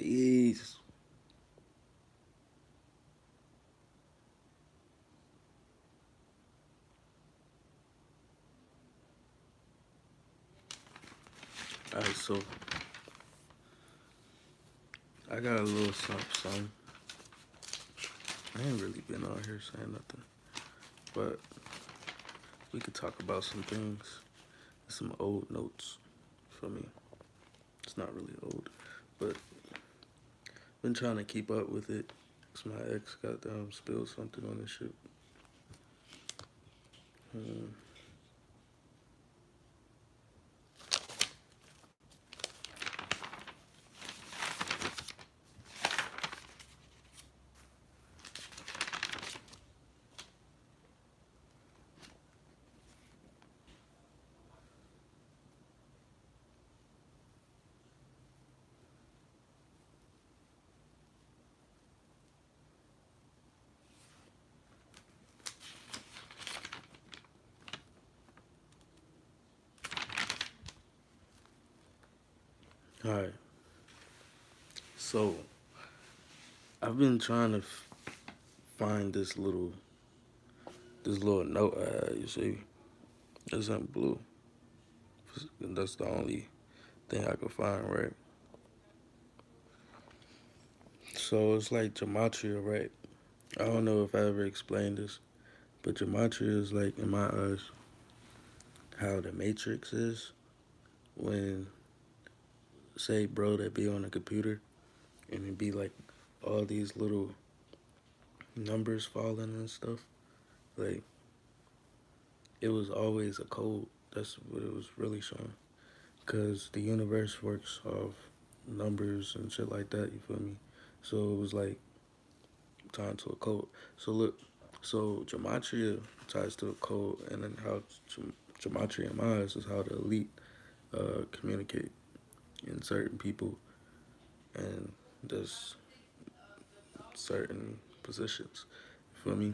Peace. Alright, so I got a little something. I ain't really been out here saying nothing, but we could talk about some things. Some old notes for me. It's not really old, but been trying to keep up with it. Cause my ex got spilled something on this shit. Hmm. All right. So I've been trying to find this little note I had. You see, it's in blue. And that's the only thing I could find, right? So it's like Gematria, right? I don't know if I ever explained this, but Gematria is like, in my eyes, how the Matrix is when, say, bro, that be on a computer and it be like all these little numbers falling and stuff. Like, it was always a code. That's what it was really showing. Because the universe works off numbers and shit like that, you feel me? So it was like tied to a code. So look, so Gematria ties to a code, and then how Gematria in my eyes is how the elite communicate in certain people and just certain positions. You feel me?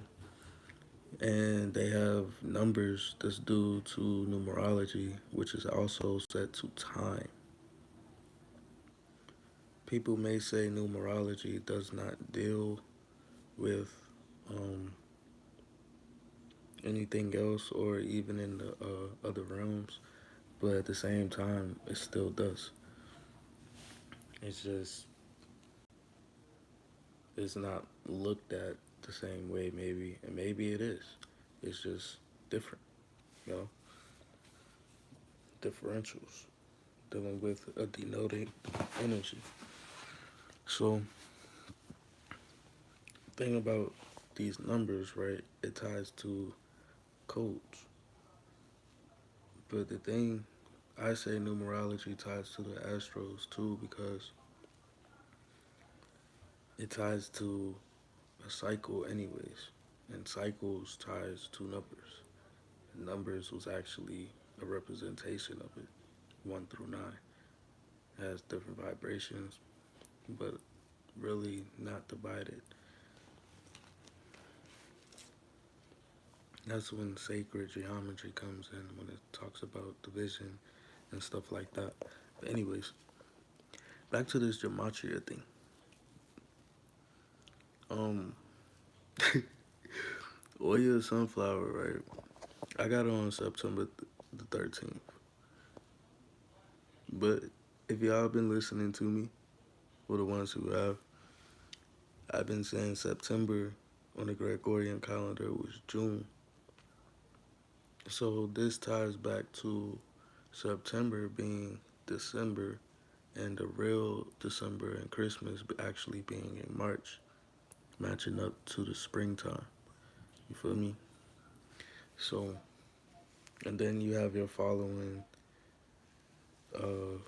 And they have numbers that's due to numerology, which is also set to time. People may say numerology does not deal with um, anything else or even in the other realms, but at the same time, it still does. It's just, it's not looked at the same way, maybe, and maybe it is. It's just different, you know, differentials dealing with a denoting energy. So, thing about these numbers, right? It ties to codes, but the thing I say numerology ties to the astros too because it ties to a cycle, anyways, and cycles ties to numbers. Numbers was actually a representation of it, 1 through 9. It has different vibrations, but really not divided. That's when sacred geometry comes in, when it talks about division and stuff like that. But anyways, back to this gematria thing. Um, Oil sunflower, right? I got it on September the 13th. But if y'all been listening to me, or the ones who have, I've been saying September on the Gregorian calendar was June. So this ties back to September being December and the real December and Christmas actually being in March, matching up to the springtime. You feel me? So, and then you have your following uh,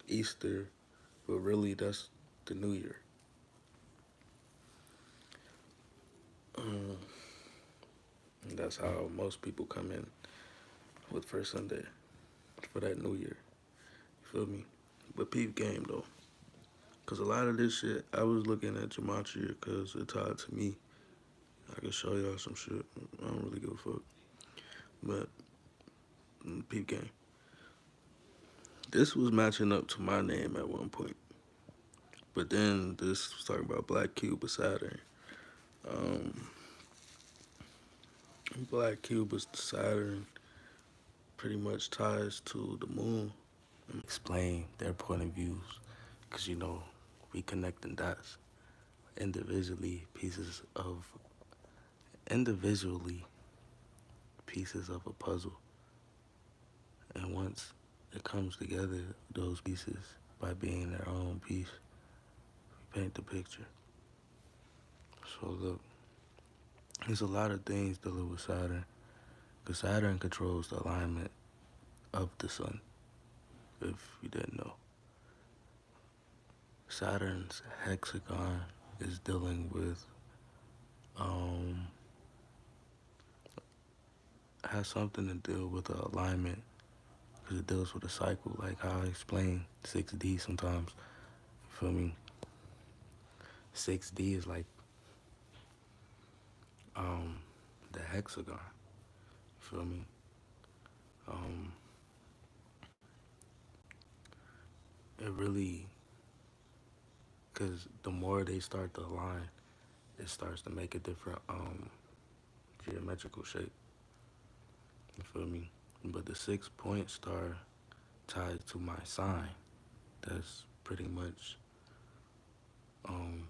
Easter, but really that's the New Year. Um, and that's how most people come in with First Sunday for that New Year. You feel me? But peep game though, cause a lot of this shit I was looking at Gematria because it tied to me. I can show y'all some shit. I don't really give a fuck. But peep game. This was matching up to my name at one point. But then this was talking about black cube of Saturn. Um, black cube of Saturn pretty much ties to the moon. Explain their point of views, because we connecting dots individually, individually pieces of a puzzle, and once it comes together, those pieces, by being their own piece, paint the picture. So look, there's a lot of things dealing with Saturn, because Saturn controls the alignment of the sun. If you didn't know, Saturn's hexagon is dealing with um has something to deal with the alignment, because it deals with a cycle, like how I explain 6D sometimes. You feel me? 6D is like um the hexagon. You feel me? Um, it really, because the more they start to align, it starts to make a different geometrical shape. You feel me? But the 6 point star tied to my sign. That's pretty much um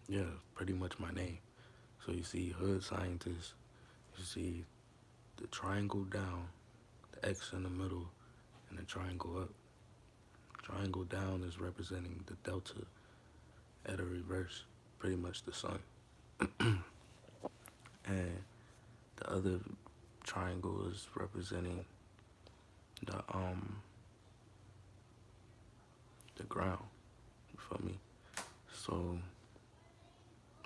yeah, pretty much my name. So you see hood scientist, you see the triangle down, the X in the middle, and the triangle up. Triangle down is representing the delta at a reverse, pretty much the sun. And the other triangle is representing the the ground. You feel me? So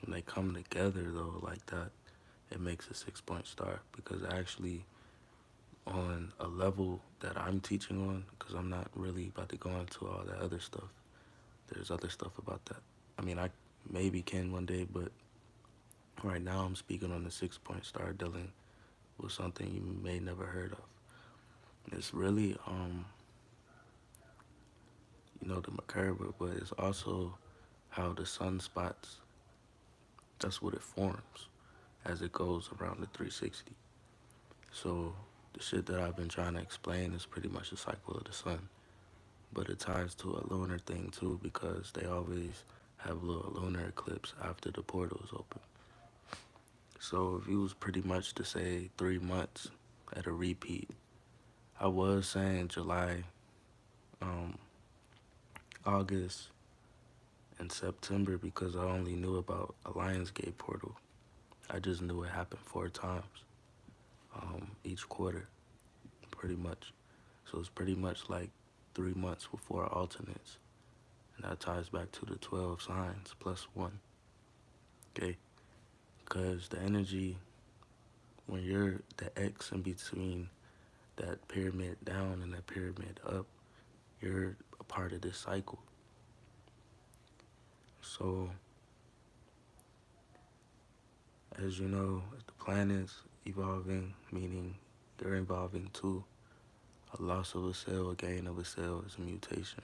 when they come together though like that, it makes a 6 point star, because actually on a level that I'm teaching on, because I'm not really about to go into all that other stuff. There's other stuff about that. I mean, I maybe can one day, but right now I'm speaking on the 6 point star dealing with something you may never heard of. It's really the Merkaba, but it's also how the sunspots, that's what it forms as it goes around the 360. So the shit that I've been trying to explain is pretty much the cycle of the sun. But it ties to a lunar thing too, because they always have a little lunar eclipse after the portal is open. So if you was pretty much to say 3 months at a repeat, I was saying July, um, August, and September, because I only knew about a Lionsgate portal. I just knew it happened 4 times each quarter, pretty much. So it's pretty much like 3 months with 4 alternates. And that ties back to the 12 signs plus one. Okay? Because the energy, when you're the X in between that pyramid down and that pyramid up, you're a part of this cycle. So, as you know, the planets evolving, meaning they're evolving too. A loss of a cell, a gain of a cell is a mutation.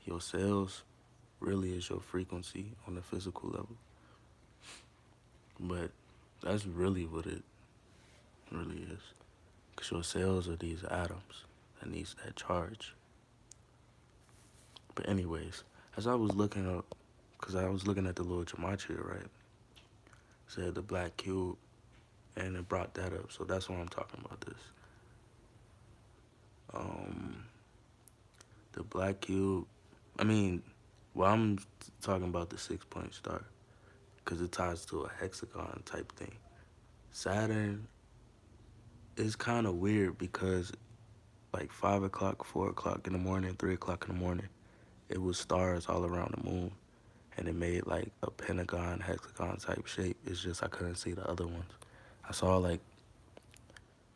Your cells really is your frequency on the physical level. But that's really what it really is. Because your cells are these atoms that needs that charge. But anyways, as I was looking up, because I was looking at the little gematria, right? It said the black cube, and it brought that up. So that's why I'm talking about this. Um, the black cube, I'm talking about the 6 point star, because it ties to a hexagon type thing. Saturn is kind of weird, because like 5 o'clock, 4 o'clock in the morning, 3 o'clock in the morning, it was stars all around the moon, and it made like a pentagon, hexagon type shape. It's just I couldn't see the other ones. I saw like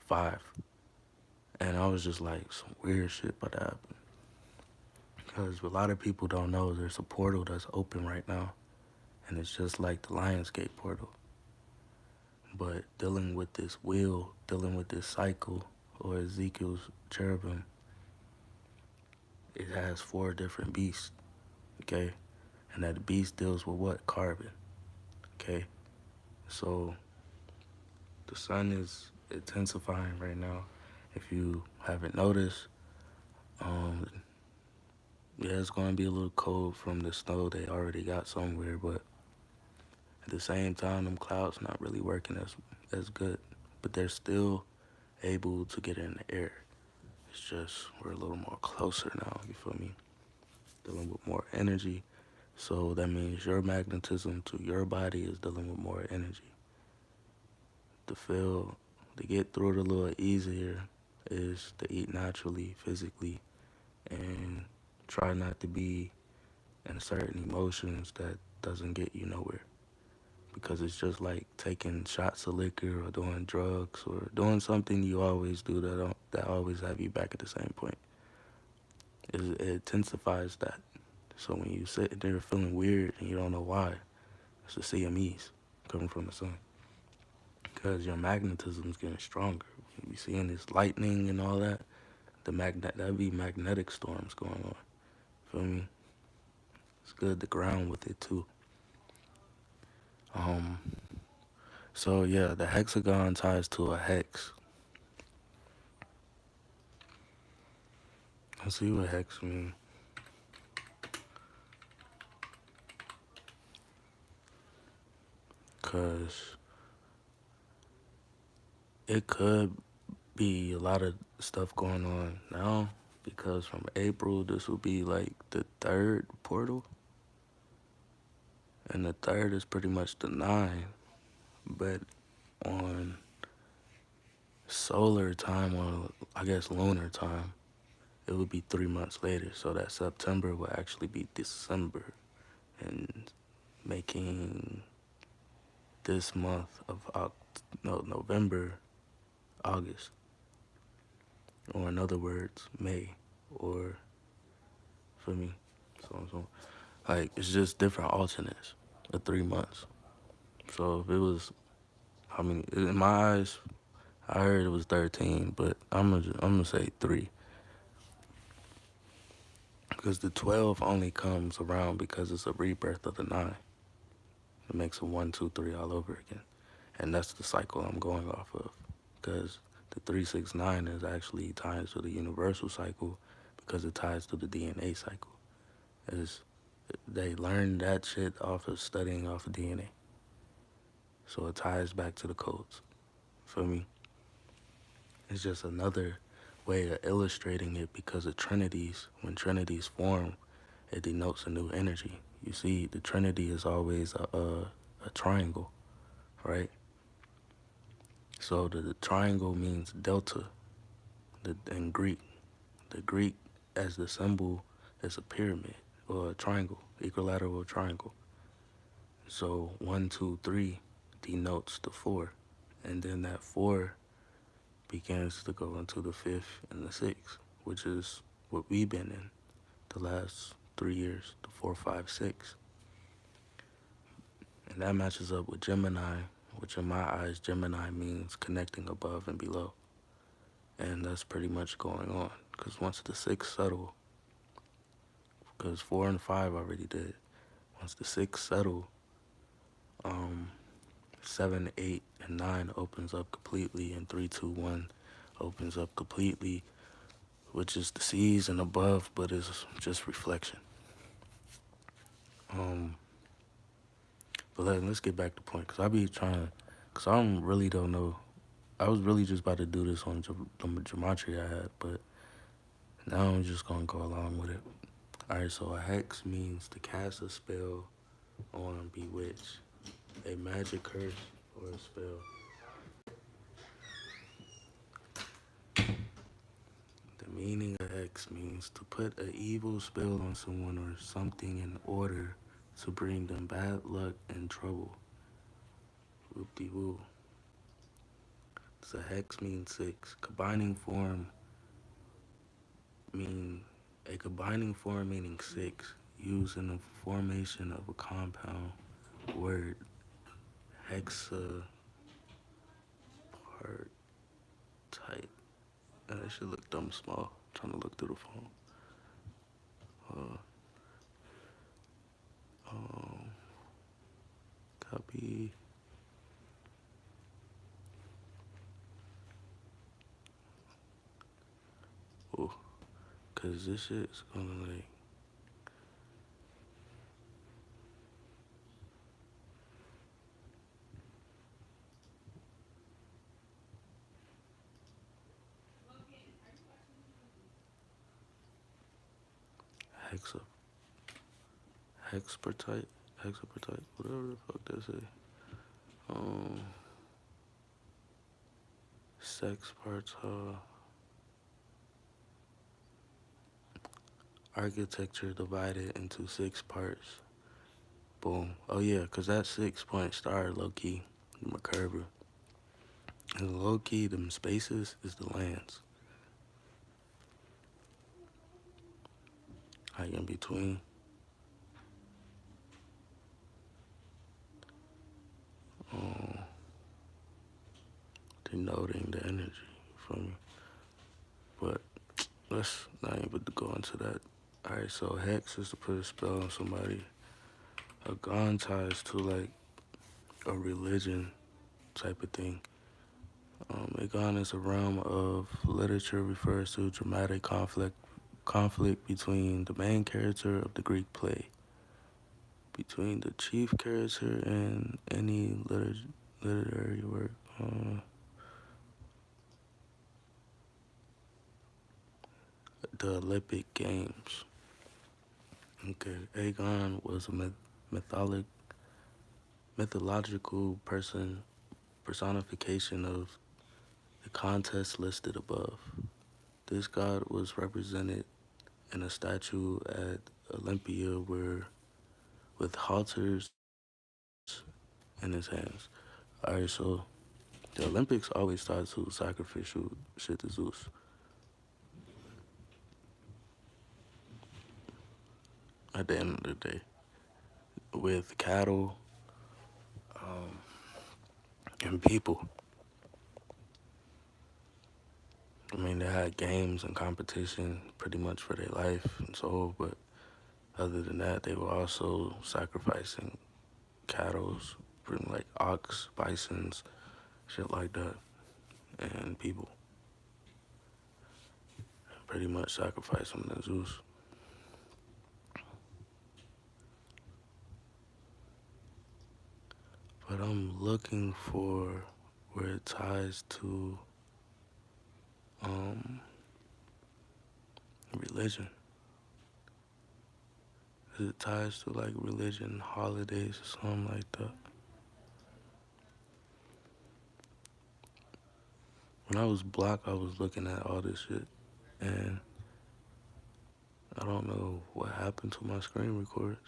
5, and I was just like, some weird shit about to happen. Because a lot of people don't know there's a portal that's open right now, and it's just like the Lionsgate portal. But dealing with this wheel, dealing with this cycle, or Ezekiel's cherubim, it has four different beasts, okay? And that beast deals with what? Carbon, okay? So the sun is intensifying right now. If you haven't noticed, um, yeah, it's going to be a little cold from the snow they already got somewhere, but at the same time, them clouds not really working as good, but they're still able to get in the air. It's just we're a little more closer now. You feel me? Dealing with more energy, so that means your magnetism to your body is dealing with more energy. To get through it a little easier is to eat naturally, physically, and try not to be in certain emotions that doesn't get you nowhere. Because it's just like taking shots of liquor or doing drugs or doing something you always do that always have you back at the same point. It intensifies that. So when you sit there feeling weird and you don't know why, it's the CMEs coming from the sun. Because your magnetism is getting stronger. You be seeing this lightning and all that. That'd be magnetic storms going on. Feel me? It's good to ground with it too. Um. So yeah, the hexagon ties to a hex. Let's see what hex means. Cause it could be a lot of stuff going on now. Because from April, this will be like the third portal, and the third is pretty much the nine. But on solar time, or I guess lunar time, it would be 3 months later. So that September will actually be December, and making this month of November, August, or in other words, May, or for me, so like it's just different alternates of 3 months. So if it was, I mean, in my eyes, I heard it was 13, but I'm gonna say three because the 12 only comes around because it's a rebirth of the nine. It makes a one, two, three all over again, and that's the cycle I'm going off of because the 369 is actually ties to the universal cycle because it ties to the DNA cycle. Is they learned that shit off of studying off of DNA. So it ties back to the codes. Feel me? It's just another way of illustrating it because of trinities. When trinities form, it denotes a new energy. You see, the trinity is always a triangle, right? So the triangle means delta in Greek. The Greek as the symbol is a pyramid or a triangle, equilateral triangle. So 1, 2, 3 denotes the four, and then that four begins to go into the fifth and the sixth, which is what we've been in the last 3 years, the 4, 5, 6. And that matches up with Gemini, which in my eyes, Gemini means connecting above and below. And that's pretty much going on. Because once the six settle, because 4 and 5 already did. Once the six settle, 7, 8, and 9 opens up completely, and 3, 2, 1 opens up completely, which is the seas and above, but it's just reflection. But let's get back to point, because I be trying, because I really don't know. I was really just about to do this on the gematria I had, but now I'm just going to go along with it. Alright, so a hex means to cast a spell on bewitch, a magic curse, or a spell. The meaning of hex means to put an evil spell on someone or something in order to bring them bad luck and trouble. Whoop-de-woo. So hex means six. Combining form meaning six, used in the formation of a compound word. Hexa part type. That should look dumb small. I'm trying to look through the phone. Uh, um, copy. Oh, cause this shit's gonna like hexa hexpertite, hexapertite, whatever the fuck that say. Um, sex parts. Architecture divided into 6 parts. Boom. Oh yeah, cause that 6 point star low key, McCurver. And low key, them spaces is the lands. Like in between. Um, denoting the energy from me. But let's not even go into that. Alright, so hex is to put a spell on somebody. A gon ties to like a religion type of thing. Aegon is a realm of literature refers to dramatic conflict between the main character of the Greek play, between the chief character in any literary work. The Olympic Games. Okay, Aegon was a mythological personification of the contest listed above. This god was represented in a statue at Olympia where with halters in his hands. Alright, so the Olympics always tied to sacrificial shit to Zeus. At the end of the day, with cattle and people. I mean, they had games and competition pretty much for their life and soul, but other than that, they were also sacrificing cattle, pretty like ox, bisons, shit like that, and people. Pretty much sacrificing them to Zeus. But I'm looking for where it ties to um, religion. It ties to like religion, holidays, or something like that. When I was black, I was looking at all this shit, and I don't know what happened to my screen records.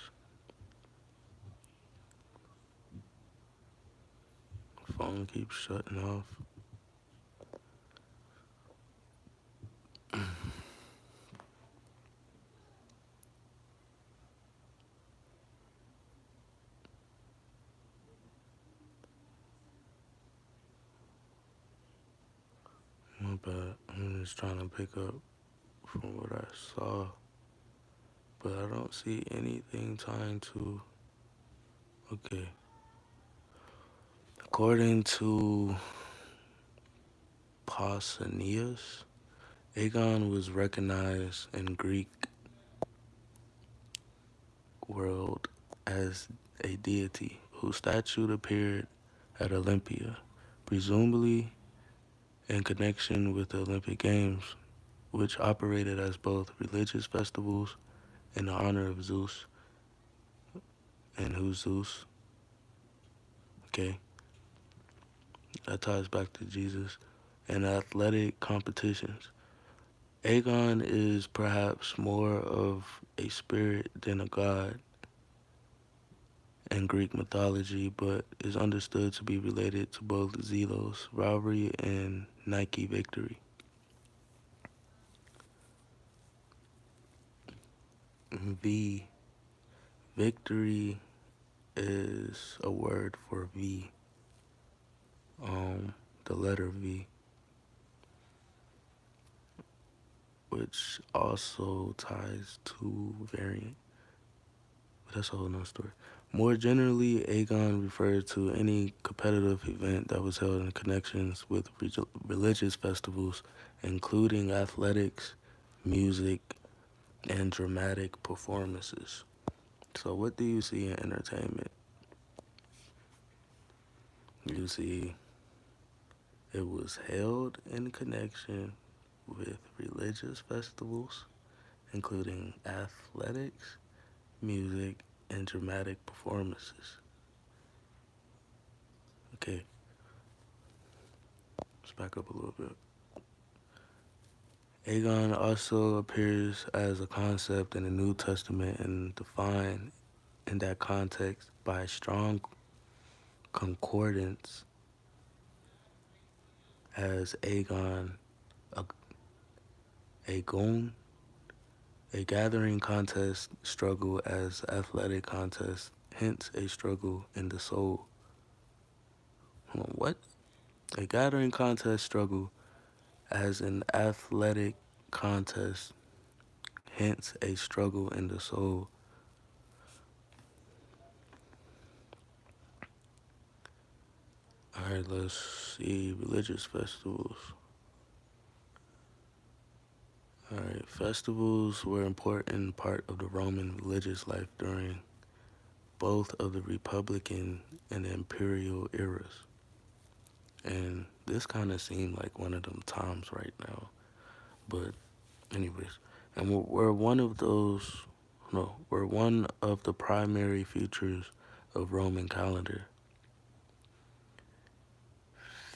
My phone keeps shutting off. My bad. I'm just trying to pick up from what I saw, but I don't see anything tying to. Okay. According to Pausanias, Aegon was recognized in Greek world as a deity whose statue appeared at Olympia, presumably in connection with the Olympic Games, which operated as both religious festivals in honor of Zeus. And who's Zeus? Okay, that ties back to Jesus. And athletic competitions. Aegon is perhaps more of a spirit than a god in Greek mythology, but is understood to be related to both Zelos rivalry and Nike victory. V. Victory is a word for V. The letter V. which also ties to variant, but that's a whole nother story. More generally, Aegon referred to any competitive event that was held in connections with religious festivals, including athletics, music, and dramatic performances. So, what do you see in entertainment? You see, it was held in connection with religious festivals, including athletics, music, and dramatic performances. Okay, let's back up a little bit. Aegon also appears as a concept in the New Testament and defined in that context by a strong concordance as Aegon, a, Aegon, a gathering contest struggle as athletic contest, hence a struggle in the soul. Hold on, what? A gathering contest struggle as an athletic contest, hence a struggle in the soul. Alright, let's see religious festivals. Alright, festivals were an important part of the Roman religious life during both of the Republican and the Imperial eras. And this kind of seemed like one of them times right now. But anyways, and we're one of those, no, we're one of the primary features of Roman calendar.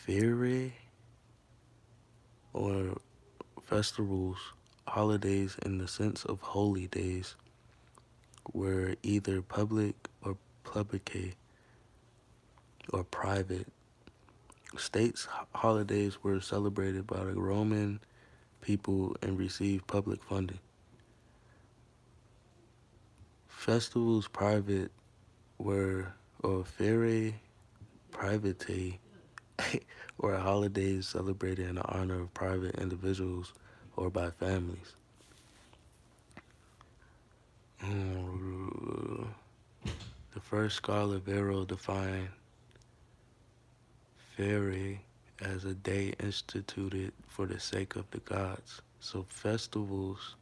Fere or festivals, holidays in the sense of holy days, were either public or publique or private. States' holidays were celebrated by the Roman people and received public funding. Festivals private were or fere private or holidays celebrated in the honor of private individuals or by families. The first scholar Varro defined fere as a day instituted for the sake of the gods. So festivals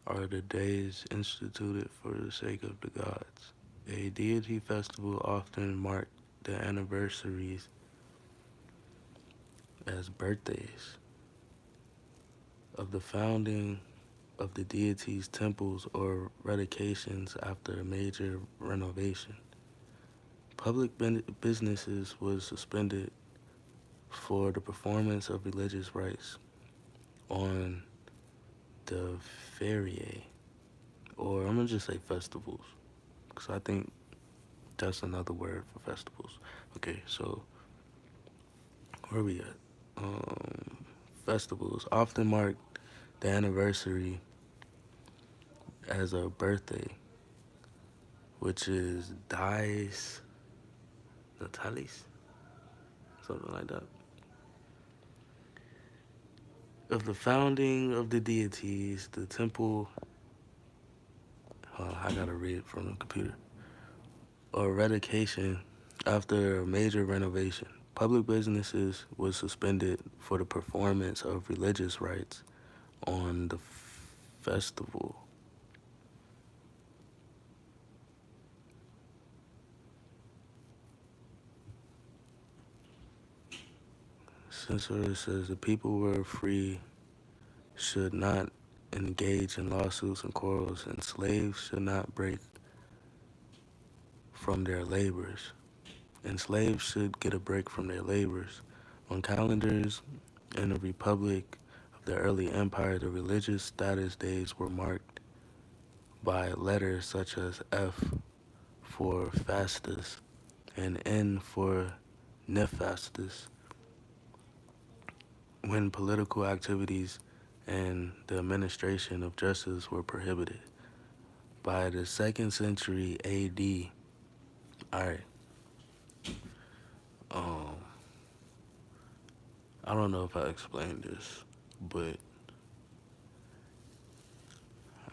are the days instituted for the sake of the gods. A deity festival often marked the anniversaries as birthdays of the founding of the deity's temples or dedications after a major renovation. Public businesses was suspended for the performance of religious rites on the ferie, or I'm gonna just say festivals, because I think that's another word for festivals. Okay, so where we at? Festivals often mark the anniversary as a birthday, which is dies natalis, something like that, of the founding of the deities. The temple, I gotta read from the computer, or dedication after a major renovation. Public businesses was suspended for the performance of religious rites on the festival. Censor says the people were free, should not engage in lawsuits and quarrels, and slaves should not break from their labors. And slaves should get a break from their labors. On calendars in the Republic of the early empire, the religious status days were marked by letters such as F for fastus and N for nefastus, when political activities and the administration of justice were prohibited. By the 2nd century AD, alright, I don't know if I explained this, but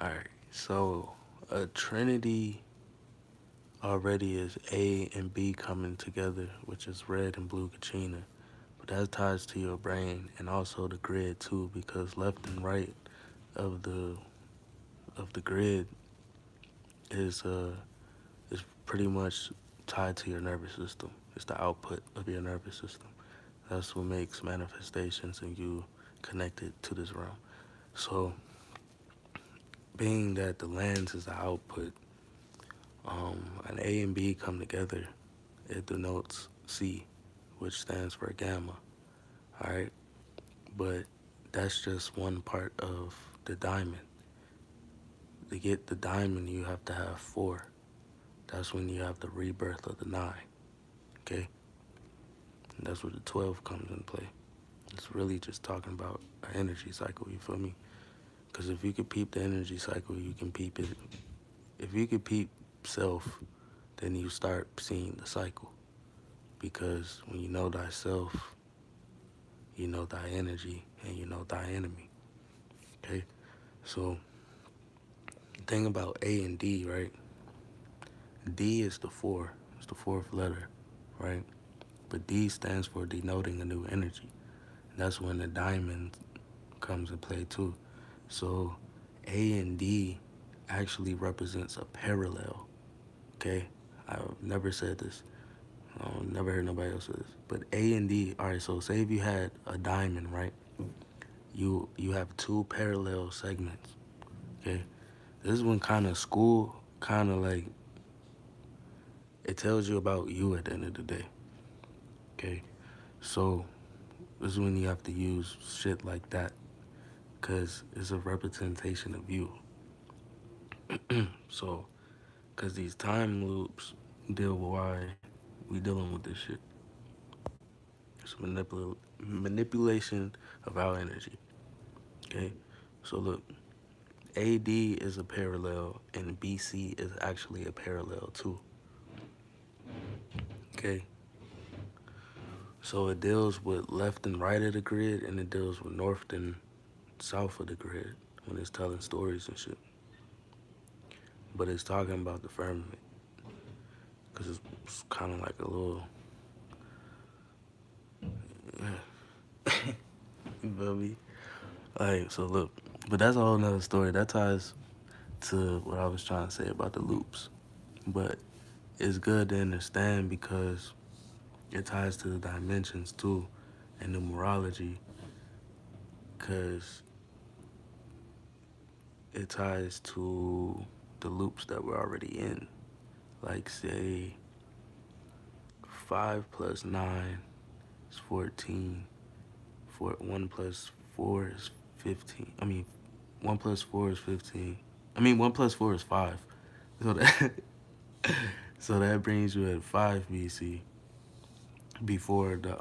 Alright, so a trinity already is A and B coming together, which is red and blue Kachina. But that ties to your brain and also the grid too, because left and right of the grid is is pretty much tied to your nervous system. It's the output of your nervous system. That's what makes manifestations and you connected to this realm. So, being that the lens is the output, an A and B come together, it denotes C, which stands for gamma. All right, but that's just one part of the diamond. To get the diamond, you have to have four. That's when you have the rebirth of the nine. Okay, and that's where the 12 comes in play. It's really just talking about an energy cycle. You feel me? Because if you could peep the energy cycle, you can peep it. If you could peep self, then you start seeing the cycle. Because when you know thyself, you know thy energy and you know thy enemy. Okay? So, the thing about A and D, right? D is the four, it's the fourth letter, right? But D stands for denoting a new energy. And that's when the diamond comes in play too. So, A and D actually represents a parallel. Okay? I've never said this. Never heard nobody else say this. But A and D, all right, so say if you had a diamond, right? You have two parallel segments. Okay? This is when kind of school kind of like it tells you about you at the end of the day. Okay? So this is when you have to use shit like that because it's a representation of you. So, because these time loops deal with why we dealing with this shit. It's manipulation of our energy. Okay? So look, AD is a parallel and BC is actually a parallel too. Okay? So it deals with left and right of the grid and it deals with north and south of the grid when it's telling stories and shit. But it's talking about the firmament because it's kind of like a little, you feel me? Like, so look, but that's a whole nother story. That ties to what I was trying to say about the loops. But it's good to understand because it ties to the dimensions too and numerology because it ties to the loops that we're already in. Like, say, 5 plus 9 is 14. 1 plus 4 is 15. 1 plus 4 is 15. 1 plus 4 is 5. So that, so that brings you at 5 BC. Before the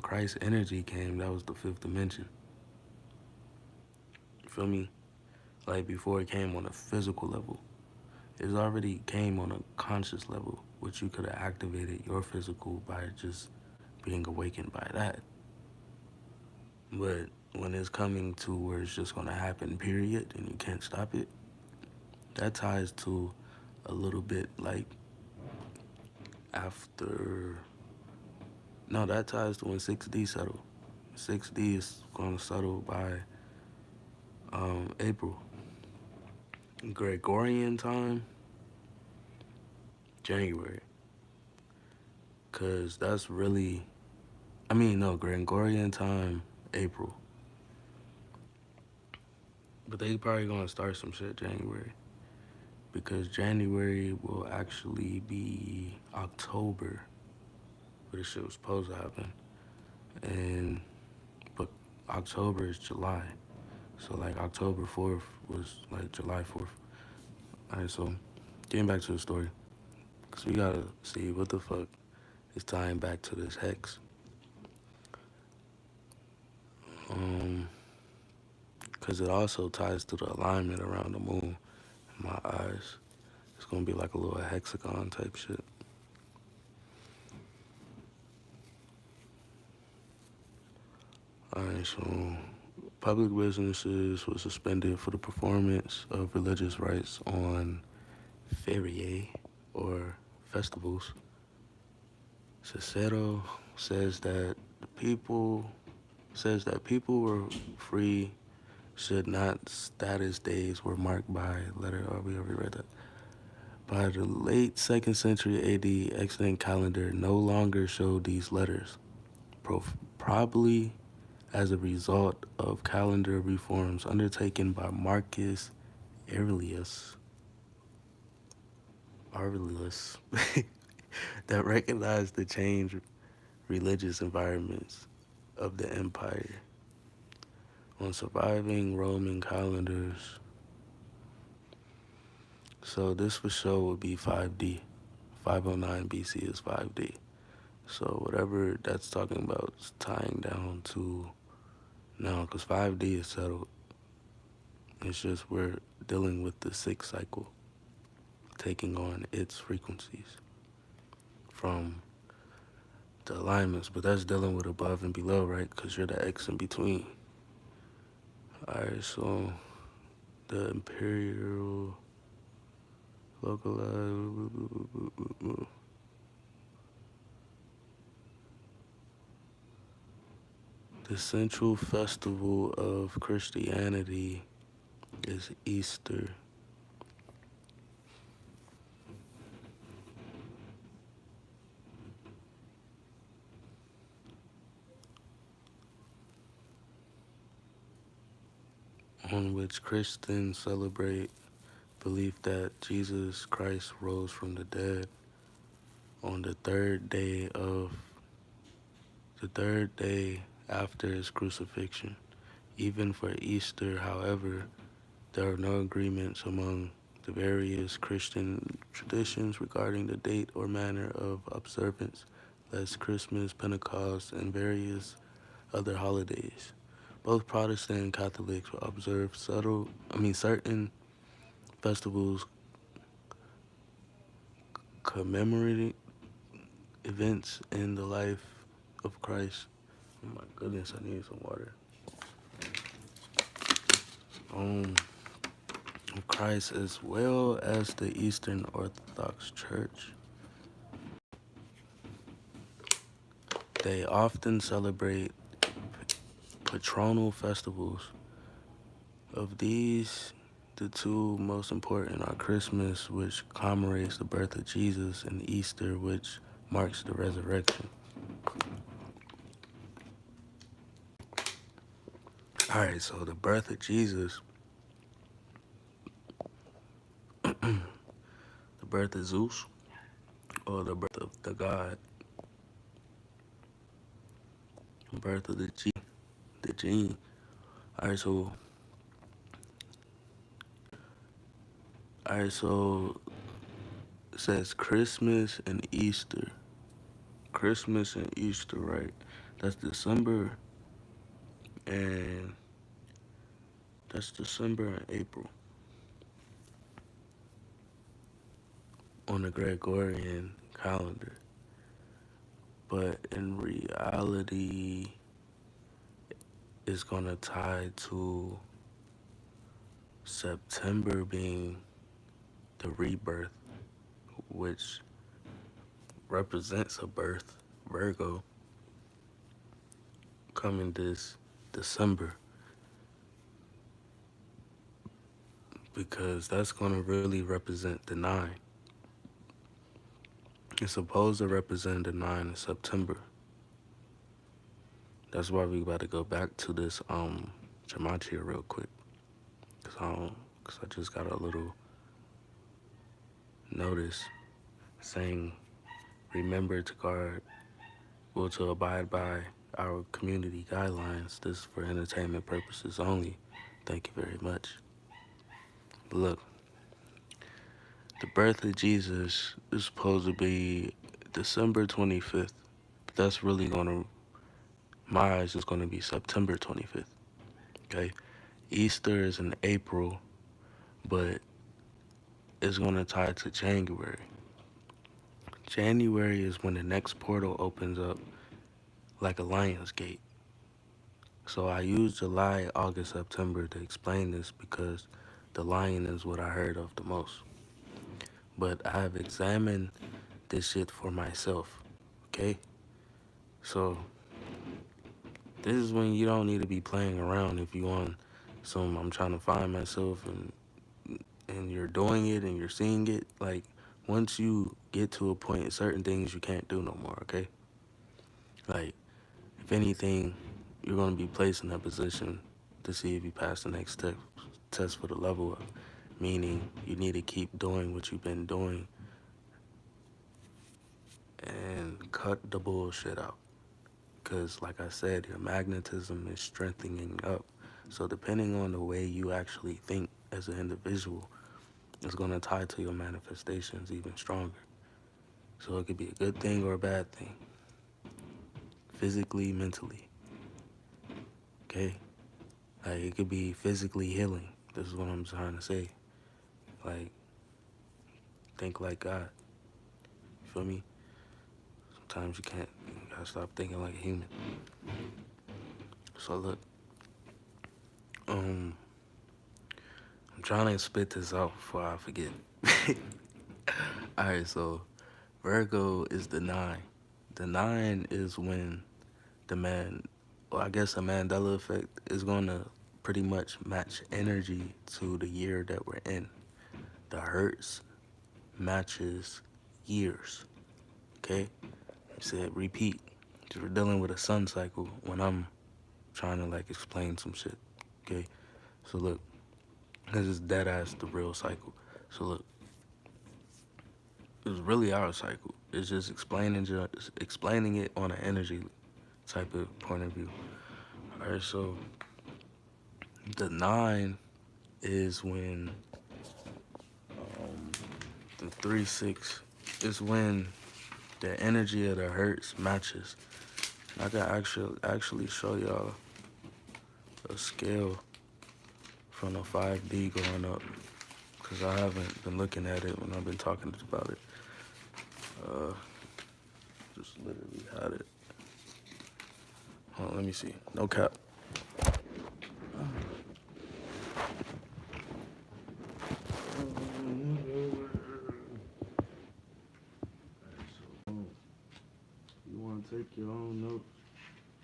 Christ energy came, that was the fifth dimension. You feel me? Like, before it came on a physical level. It already came on a conscious level, which you could have activated your physical by just being awakened by that. But when it's coming to where it's just gonna happen, period, and you can't stop it, that ties to a little bit like after. No, that ties to when 6D settled. 6D is gonna settle by April. Gregorian time, January. Cause that's really, no, Gregorian time, April. But they probably gonna start some shit January. Because January will actually be October, where this shit was supposed to happen. But October is July. So like October 4th was like July 4th. Alright, so getting back to the story. Because we gotta see what the fuck is tying back to this hex. Because it also ties to the alignment around the moon in my eyes. It's gonna be like a little hexagon type shit. Alright, so Public businesses were suspended for the performance of religious rites on feriae or festivals. Cicero says that people people were free should not status days were marked by letter. Oh, we already read that. By the late 2nd century AD, Extant calendar no longer showed these letters, probably as a result of calendar reforms undertaken by Marcus Aurelius, Aurelius that recognized the changed religious environments of the empire. On surviving Roman calendars, so this for sure would be 5D. 509 BC is 5D. So whatever that's talking about is tying down to now, because 5D is settled. It's just we're dealing with the sixth cycle, taking on its frequencies from the alignments, but that's dealing with above and below, right? Because you're the X in between. All right, so the imperial localized. The central festival of Christianity is Easter. On which Christians celebrate belief that Jesus Christ rose from the dead on the third day after his crucifixion. Even for Easter, however, there are no agreements among the various Christian traditions regarding the date or manner of observance, less Christmas, Pentecost, and various other holidays. Both Protestant and Catholics will observe certain festivals commemorating events in the life of Christ. Oh my goodness, I need some water. Of Christ as well as the Eastern Orthodox Church. They often celebrate patronal festivals. Of these, the two most important are Christmas, which commemorates the birth of Jesus, and Easter, which marks the resurrection. All right, so the birth of Jesus, the birth of Zeus, or the birth of the God, the birth of the gene. All right, so it says Christmas and Easter. Christmas and Easter, right? That's December and April on the Gregorian calendar. But in reality, it's gonna tie to September being the rebirth, which represents a birth, Virgo, coming this December. Because that's gonna really represent the 9. It's supposed to represent the 9 in September. That's why we about to go back to this Gematria real quick. Cause I just got a little notice saying remember to to abide by our community guidelines. This is for entertainment purposes only. Thank you very much. But look, the birth of Jesus is supposed to be December 25th. But that's really my eyes is gonna be September 25th. Okay? Easter is in April, but it's gonna tie to January. January is when the next portal opens up like a lion's gate. So I use July, August, September to explain this because the lion is what I heard of the most. But I have examined this shit for myself. Okay? So this is when you don't need to be playing around if you want some I'm trying to find myself and you're doing it and you're seeing it. Like once you get to a point, certain things you can't do no more, okay? Like if anything, you're gonna be placed in that position to see if you pass the next test for the level up. Meaning you need to keep doing what you've been doing and cut the bullshit out. Because, like I said, your magnetism is strengthening up. So, depending on the way you actually think as an individual, it's going to tie to your manifestations even stronger. So, it could be a good thing or a bad thing, physically, mentally. Okay? Like, it could be physically healing. This is what I'm trying to say. Like, think like God. You feel me? Sometimes you can't. You gotta stop thinking like a human. So, look, um, I'm trying to spit this out before I forget. Alright, so Virgo is the 9. The 9 is when the man, well, I guess the Mandela effect is going to pretty much match energy to the year that we're in. The Hertz matches years. Okay? I said repeat. We're dealing with a sun cycle when I'm trying to like explain some shit. Okay? So look, this is dead ass the real cycle. So look, it's really our cycle. It's just explaining it on an energy type of point of view. All right, so the 9 is when the 3-6 is when the energy of the hertz matches. I can actually show y'all a scale from the 5D going up because I haven't been looking at it when I've been talking about it. Just literally had it. Hold on, let me see. No cap. You want to take your own notes?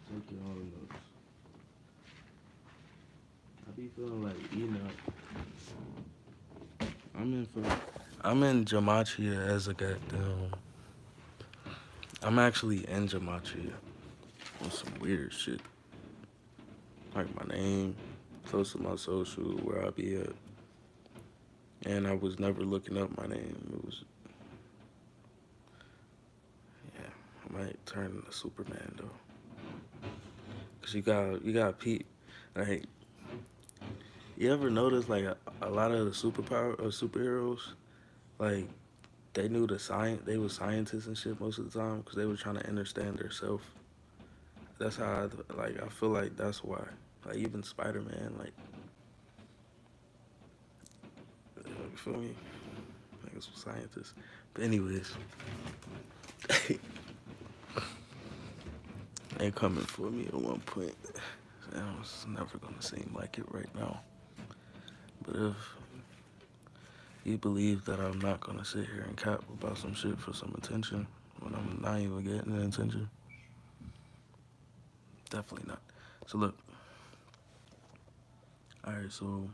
Take your own notes. I be feeling like Enoch. I'm in Gematria as a goddamn. I'm actually in Gematria on some weird shit. Like my name, close to my social, where I be at. And I was never looking up my name. It was, yeah, I might turn into Superman though. Cause you gotta peep. Like, you ever notice like a lot of the superheroes, like they knew the science, they were scientists and shit most of the time because they were trying to understand their self. That's how I feel like that's why. Like even Spider-Man, like, you feel me? Like it's scientists. But anyways, they coming for me at one point. It's never gonna seem like it right now. But if you believe that I'm not gonna sit here and cap about some shit for some attention when I'm not even getting the attention, definitely not. So look, alright, so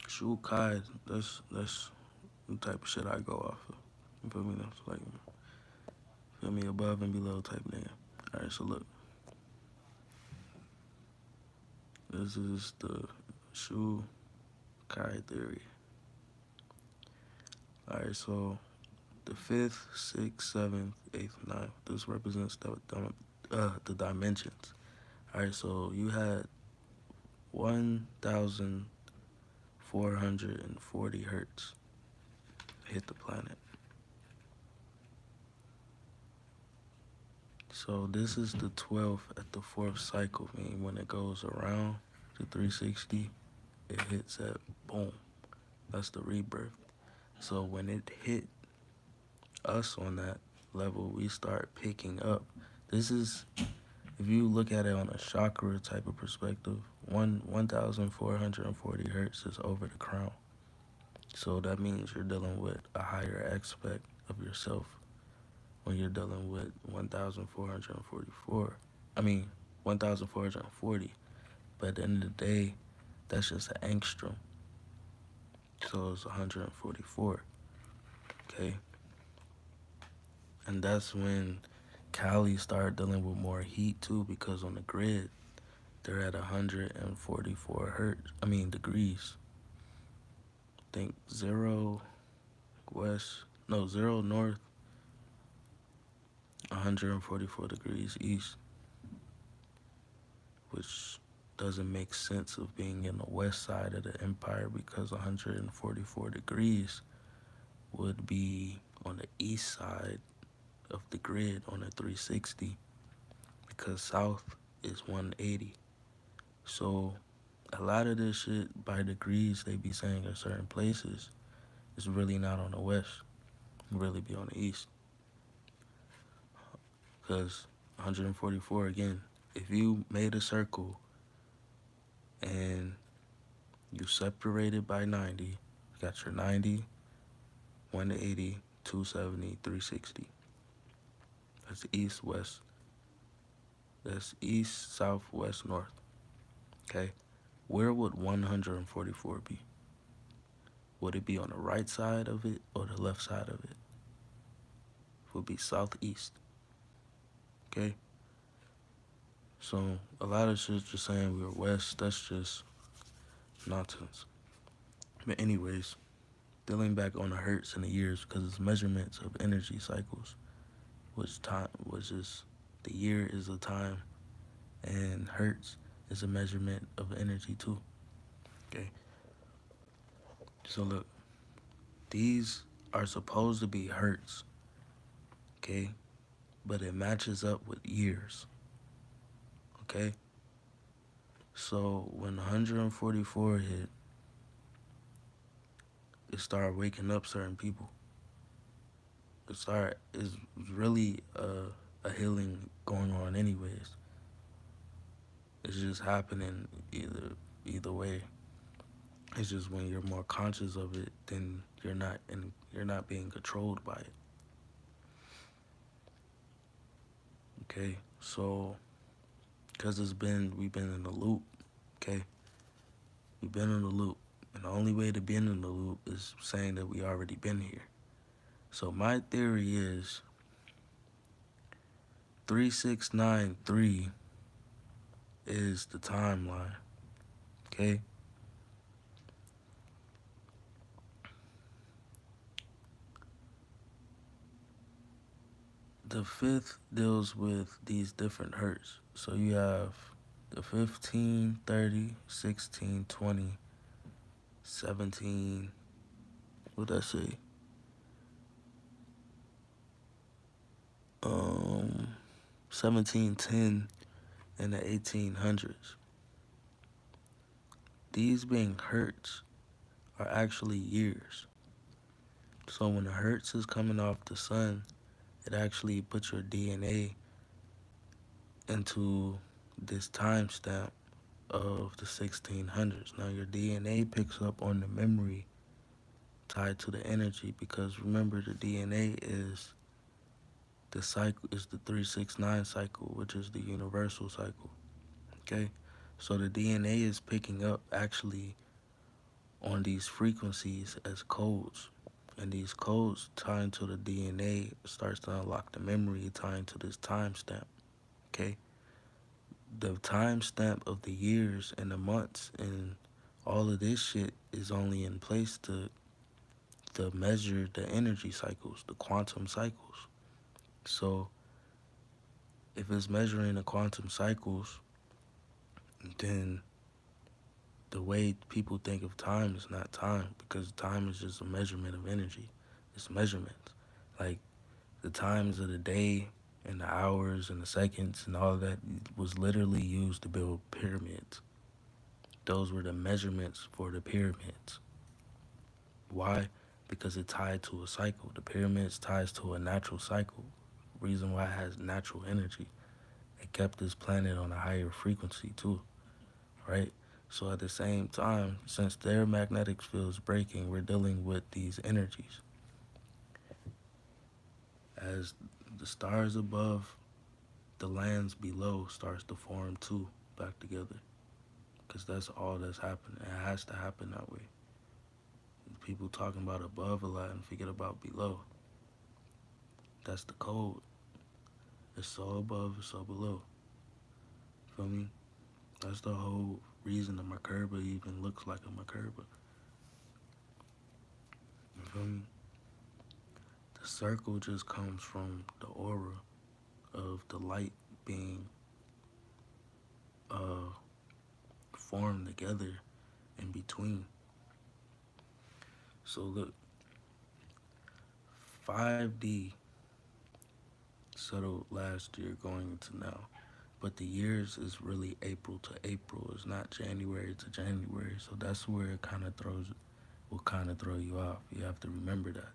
Shu Kai, that's the type of shit I go off of. You feel me? That's like, feel me, above and below type nigga. Alright, so look, this is the Shu Kai theory. Alright, so the 5th, 6th, 7th, 8th, 9th, this represents the dimensions. Alright, so you had 1,440 hertz hit the planet. So this is the 12th at the 4th cycle, meaning when it goes around the 360, it hits at boom. That's the rebirth. So when it hit us on that level, we start picking up. This is if you look at it on a chakra type of perspective, 1,440 hertz is over the crown. So that means you're dealing with a higher aspect of yourself when you're dealing with 1,444. I mean, 1,440. But at the end of the day, that's just an angstrom. So it's 144. Okay. And that's when Cali started dealing with more heat too, because on the grid, they're at 144 hertz. I mean, degrees. Think zero west, no, zero north, 144 degrees east, which doesn't make sense of being in the west side of the empire because 144 degrees would be on the east side of the grid on a 360 because south is 180. So a lot of this shit by degrees they be saying in certain places is really not on the west, it really be on the east. Because 144 again, if you made a circle and you separate it by 90, you got your 90, 180, 270, 360. That's east, west. That's east, south, west, north. Okay? Where would 144 be? Would it be on the right side of it or the left side of it? It would be southeast. Okay? So a lot of shit just saying we were west, that's just nonsense. But anyways, dealing back on the hertz and the years because it's measurements of energy cycles, which is the year is a time and hertz is a measurement of energy too. Okay. So look, these are supposed to be hertz, okay? But it matches up with years. Okay? So when 144 hit, it started waking up certain people. It's really a healing going on anyways. It's just happening either way. It's just when you're more conscious of it, then you're not being controlled by it. Okay, so because we've been in the loop. Okay, we've been in the loop, and the only way to be in the loop is saying that we already been here. So my theory is 3693 is the timeline. Okay, the fifth deals with these different hertz. So you have the 15, 30, 16, 20, 17, what did I say? 1710 and the 1800s. These being hertz are actually years. So when the hertz is coming off the sun, it actually puts your DNA into this timestamp of the 1600s. Now your DNA picks up on the memory tied to the energy because remember the DNA is the cycle is the 369 cycle, which is the universal cycle. Okay? So the DNA is picking up actually on these frequencies as codes. And these codes tying to the DNA starts to unlock the memory tying to this timestamp. Okay? The timestamp of the years and the months and all of this shit is only in place to measure the energy cycles, the quantum cycles. So if it's measuring the quantum cycles, then the way people think of time is not time because time is just a measurement of energy. It's measurements. Like the times of the day and the hours and the seconds and all of that was literally used to build pyramids. Those were the measurements for the pyramids. Why? Because it tied to a cycle. The pyramids ties to a natural cycle. Reason why it has natural energy. It kept this planet on a higher frequency too, right? So at the same time, since their magnetic field is breaking, we're dealing with these energies. As the stars above, the lands below starts to form too back together. Because that's all that's happening. It has to happen that way. People talking about above a lot and forget about below. That's the code. It's so above, it's so below. Feel me? That's the whole reason the Merkaba even looks like a Merkaba. You feel me? The circle just comes from the aura of the light being uh, formed together in between. So look, 5D settled last year going into now. But the years is really April to April. It's not January to January. So that's where it kind of will kind of throw you off. You have to remember that.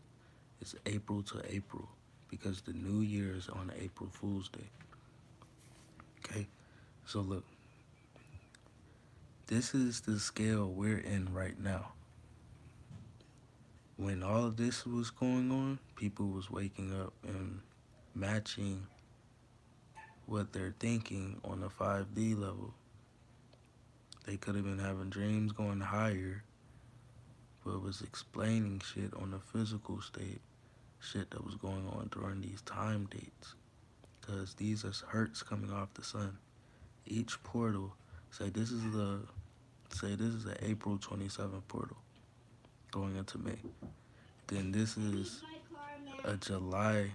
It's April to April because the new year is on April Fool's Day. Okay? So look, this is the scale we're in right now. When all of this was going on, people was waking up and matching what they're thinking on a 5D level. They could have been having dreams going higher, but was explaining shit on the physical state, shit that was going on during these time dates. Because these are hertz coming off the sun. Each portal, say this is an April 27th portal going into May. Then this is a July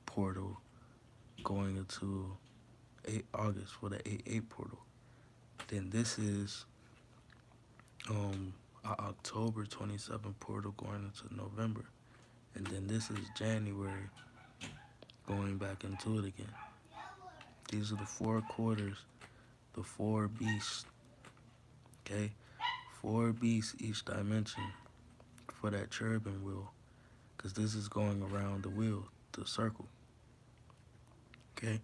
portal going into August for the 8-8 portal. Then this is a October 27th portal going into November. And then this is January going back into it again. These are the 4 quarters, the 4 beasts, okay? 4 beasts each dimension for that cherubim wheel, because this is going around the wheel, the circle, okay?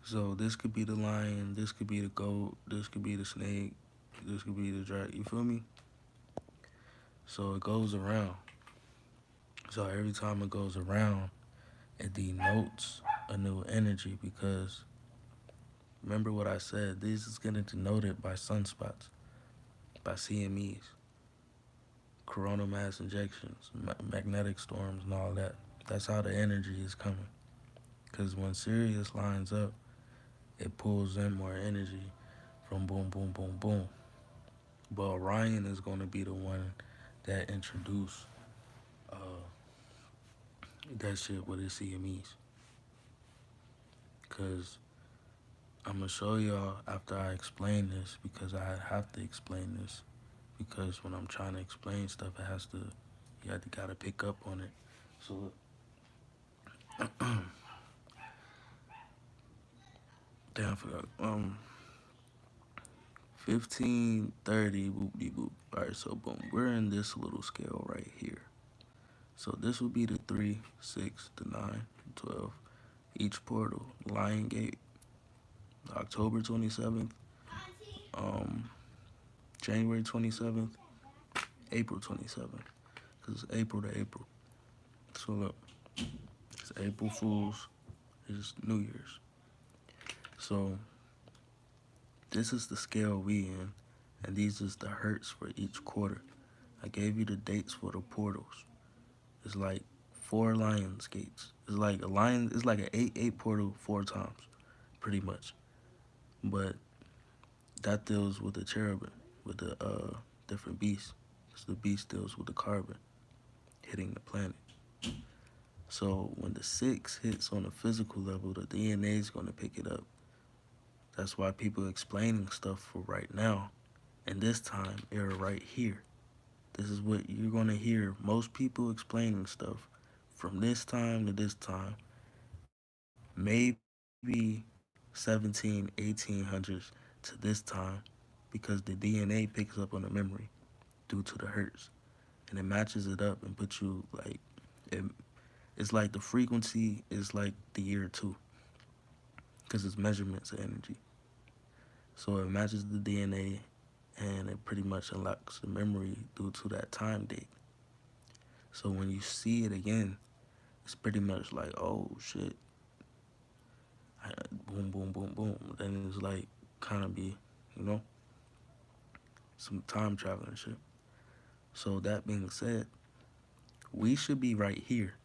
So this could be the lion, this could be the goat, this could be the snake, this could be the dragon, you feel me? So it goes around. So every time it goes around, it denotes a new energy because remember what I said, this is getting denoted by sunspots, by CMEs, coronal mass injections, magnetic storms, and all that. That's how the energy is coming. Because when Sirius lines up, it pulls in more energy from boom, boom, boom, boom. But Orion is going to be the one that introduce uh, that shit with his CMEs. Because I'm going to show y'all after I explain this, because I have to explain this. Because when I'm trying to explain stuff, you gotta pick up on it. So, 1530, boop de boop. Alright, so boom, we're in this little scale right here. So this would be the 3, 6, the 9, 12. Each portal, Lion Gate, October 27th, January 27th, April 27th. Because it's April to April. So look, it's April Fool's, it's New Year's. So this is the scale we in, and these is the hertz for each quarter. I gave you the dates for the portals. It's like 4 Lions gates. It's like a lion. It's like an 8-8 portal 4 times, pretty much. But that deals with the cherubim, with the different beasts. So the beast deals with the carbon hitting the planet. So when the 6 hits on a physical level, the DNA is going to pick it up. That's why people explaining stuff for right now, and this time era right here. This is what you're going to hear most people explaining stuff from this time to this time, maybe 1800s to this time, because the DNA picks up on the memory due to the hertz, and it matches it up and puts you like, it's like the frequency is like the year 2, because it's measurements of energy. So it matches the DNA, and it pretty much unlocks the memory due to that time date. So when you see it again, it's pretty much like, oh shit, boom, boom, boom, boom. Then it's like kind of be, you know, some time traveling shit. So that being said, we should be right here,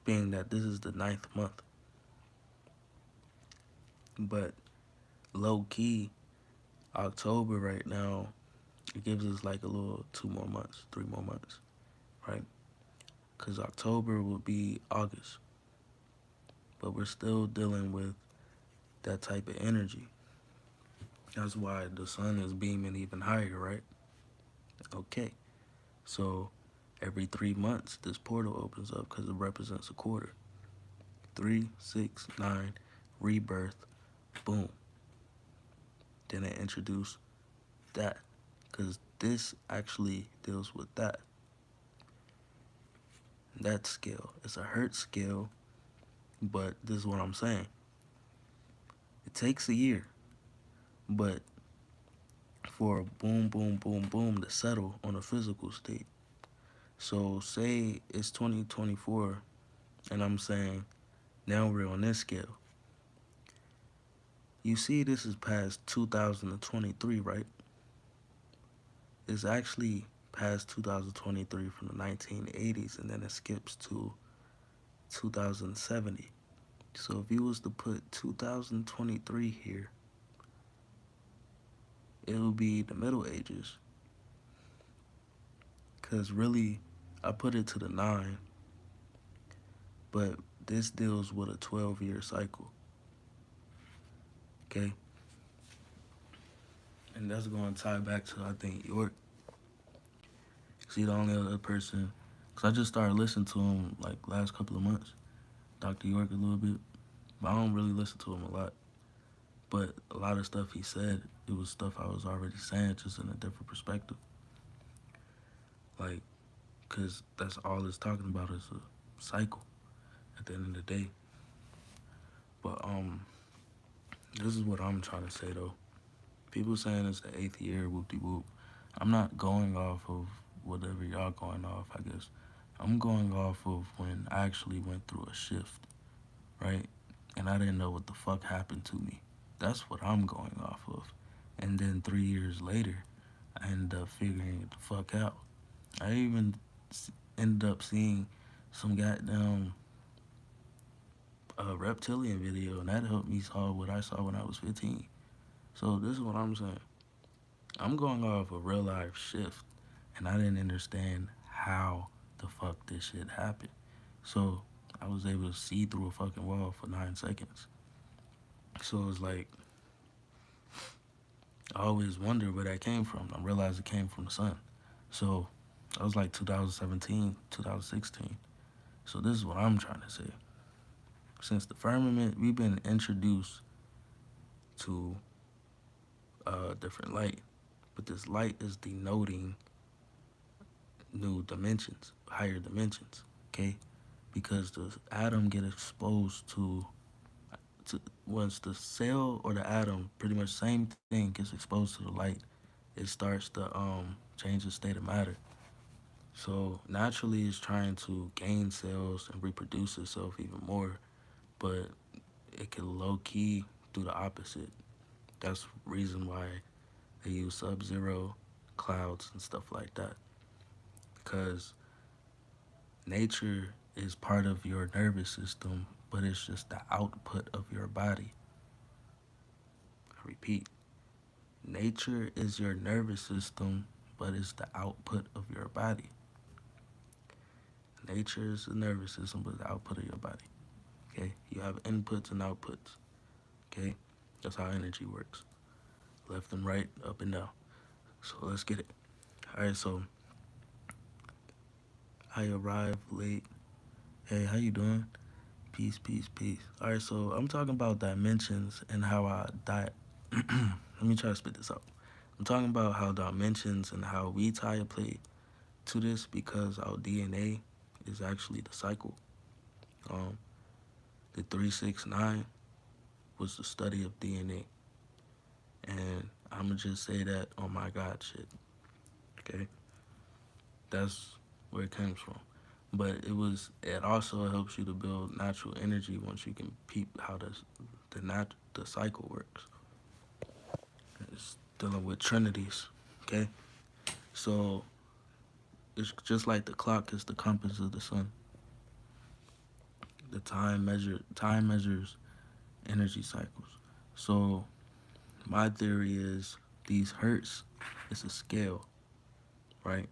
being that this is the ninth month. But low key, October right now, it gives us like a little 2 more months, 3 more months, right? Because October will be August, but we're still dealing with that type of energy. That's why the sun is beaming even higher, right? Okay, so every 3 months, this portal opens up because it represents a quarter. 3, 6, 9, rebirth, boom. Then they introduce that because this actually deals with that. That scale. It's a hertz scale, but this is what I'm saying. It takes a year, but for a boom, boom, boom, boom to settle on a physical state. So say it's 2024, and I'm saying now we're on this scale. You see, this is past 2023, right? It's actually past 2023 from the 1980s, and then it skips to 2070. So if you was to put 2023 here, it would be the Middle Ages. Because really, I put it to the 9, but this deals with a 12-year cycle. Okay? And that's going to tie back to, I think, York. See, the only other person, because I just started listening to him like last couple of months, Dr. York a little bit, but I don't really listen to him a lot. But a lot of stuff he said, it was stuff I was already saying, just in a different perspective. Like, because that's all it's talking about is a cycle at the end of the day. But this is what I'm trying to say though. People saying it's the eighth year, whoop de whoop. I'm not going off of whatever y'all going off, I guess. I'm going off of when I actually went through a shift, right? And I didn't know what the fuck happened to me. That's what I'm going off of. And then 3 years later, I ended up figuring it the fuck out. I even ended up seeing some goddamn reptilian video, and that helped me saw what I saw when I was 15. So this is what I'm saying. I'm going off a real life shift, and I didn't understand how the fuck this shit happened. So I was able to see through a fucking wall for 9 seconds. So it's like I always wondered where that came from. I realized it came from the sun. So I was like 2017, 2016. So this is what I'm trying to say. Since the firmament, we've been introduced to different light, but this light is denoting new dimensions, higher dimensions, okay? Because the atom get exposed to once the cell or the atom, pretty much same thing, gets exposed to the light, it starts to change the state of matter. So naturally, it's trying to gain cells and reproduce itself even more, but it can low key do the opposite. That's the reason why they use sub-zero clouds and stuff like that, because nature is part of your nervous system, but it's just the output of your body. I repeat, nature is your nervous system, but it's the output of your body. Nature is the nervous system, but the output of your body. Okay, you have inputs and outputs. Okay, that's how energy works. Left and right, up and down. So let's get it. All right, so I arrived late. Hey, how you doing? Peace, peace, peace. All right, so I'm talking about dimensions and how I let me try to spit this out. I'm talking about how dimensions and how we tie a plate to this because our DNA is actually the cycle. Um, the 369 was the study of DNA. And I'm gonna just say that on my God shit. Okay, that's where it comes from. But it also helps you to build natural energy once you can peep how the cycle works. It's dealing with trinities. Okay, so it's just like the clock is the compass of the sun. The time measures energy cycles. So my theory is these hertz is a scale, right?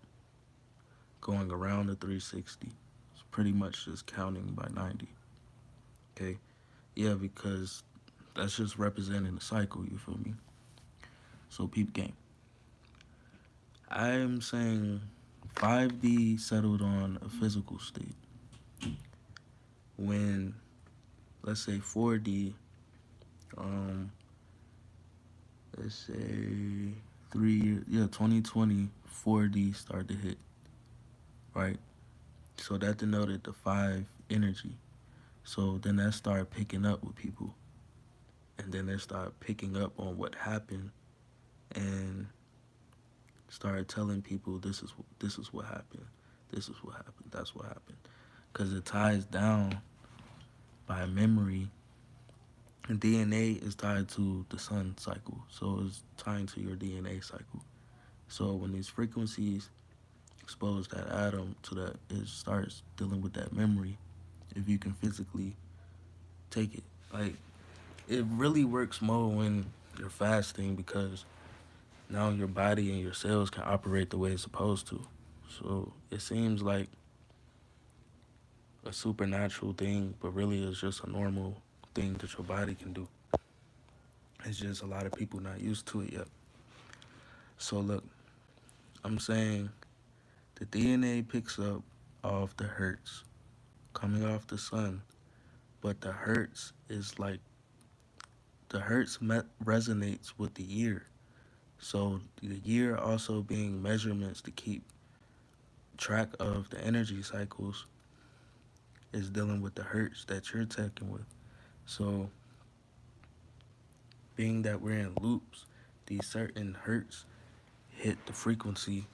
Going around the 360. It's pretty much just counting by 90. Okay? Yeah, because that's just representing the cycle, you feel me? So peep game. I'm saying 5D settled on a physical state. When let's say 4D, um, let's say 2020, 4D started to hit, right? So that denoted the five energy. So then that started picking up with people, and then they started picking up on what happened, and started telling people this is what happened, this is what happened, that's what happened, because it ties down by memory. And DNA is tied to the sun cycle, so it's tying to your DNA cycle. So when these frequencies expose that atom to that, it starts dealing with that memory. If you can physically take it, like it really works more when you're fasting because now your body and your cells can operate the way it's supposed to. So it seems like a supernatural thing, but really it's just a normal thing that your body can do. It's just a lot of people not used to it yet. So look, I'm saying the DNA picks up off the hertz coming off the sun, but the hertz is like the resonates with the year. So the year also being measurements to keep track of the energy cycles is dealing with the hertz that you're taking with. So being that we're in loops, these certain hertz hit the frequency.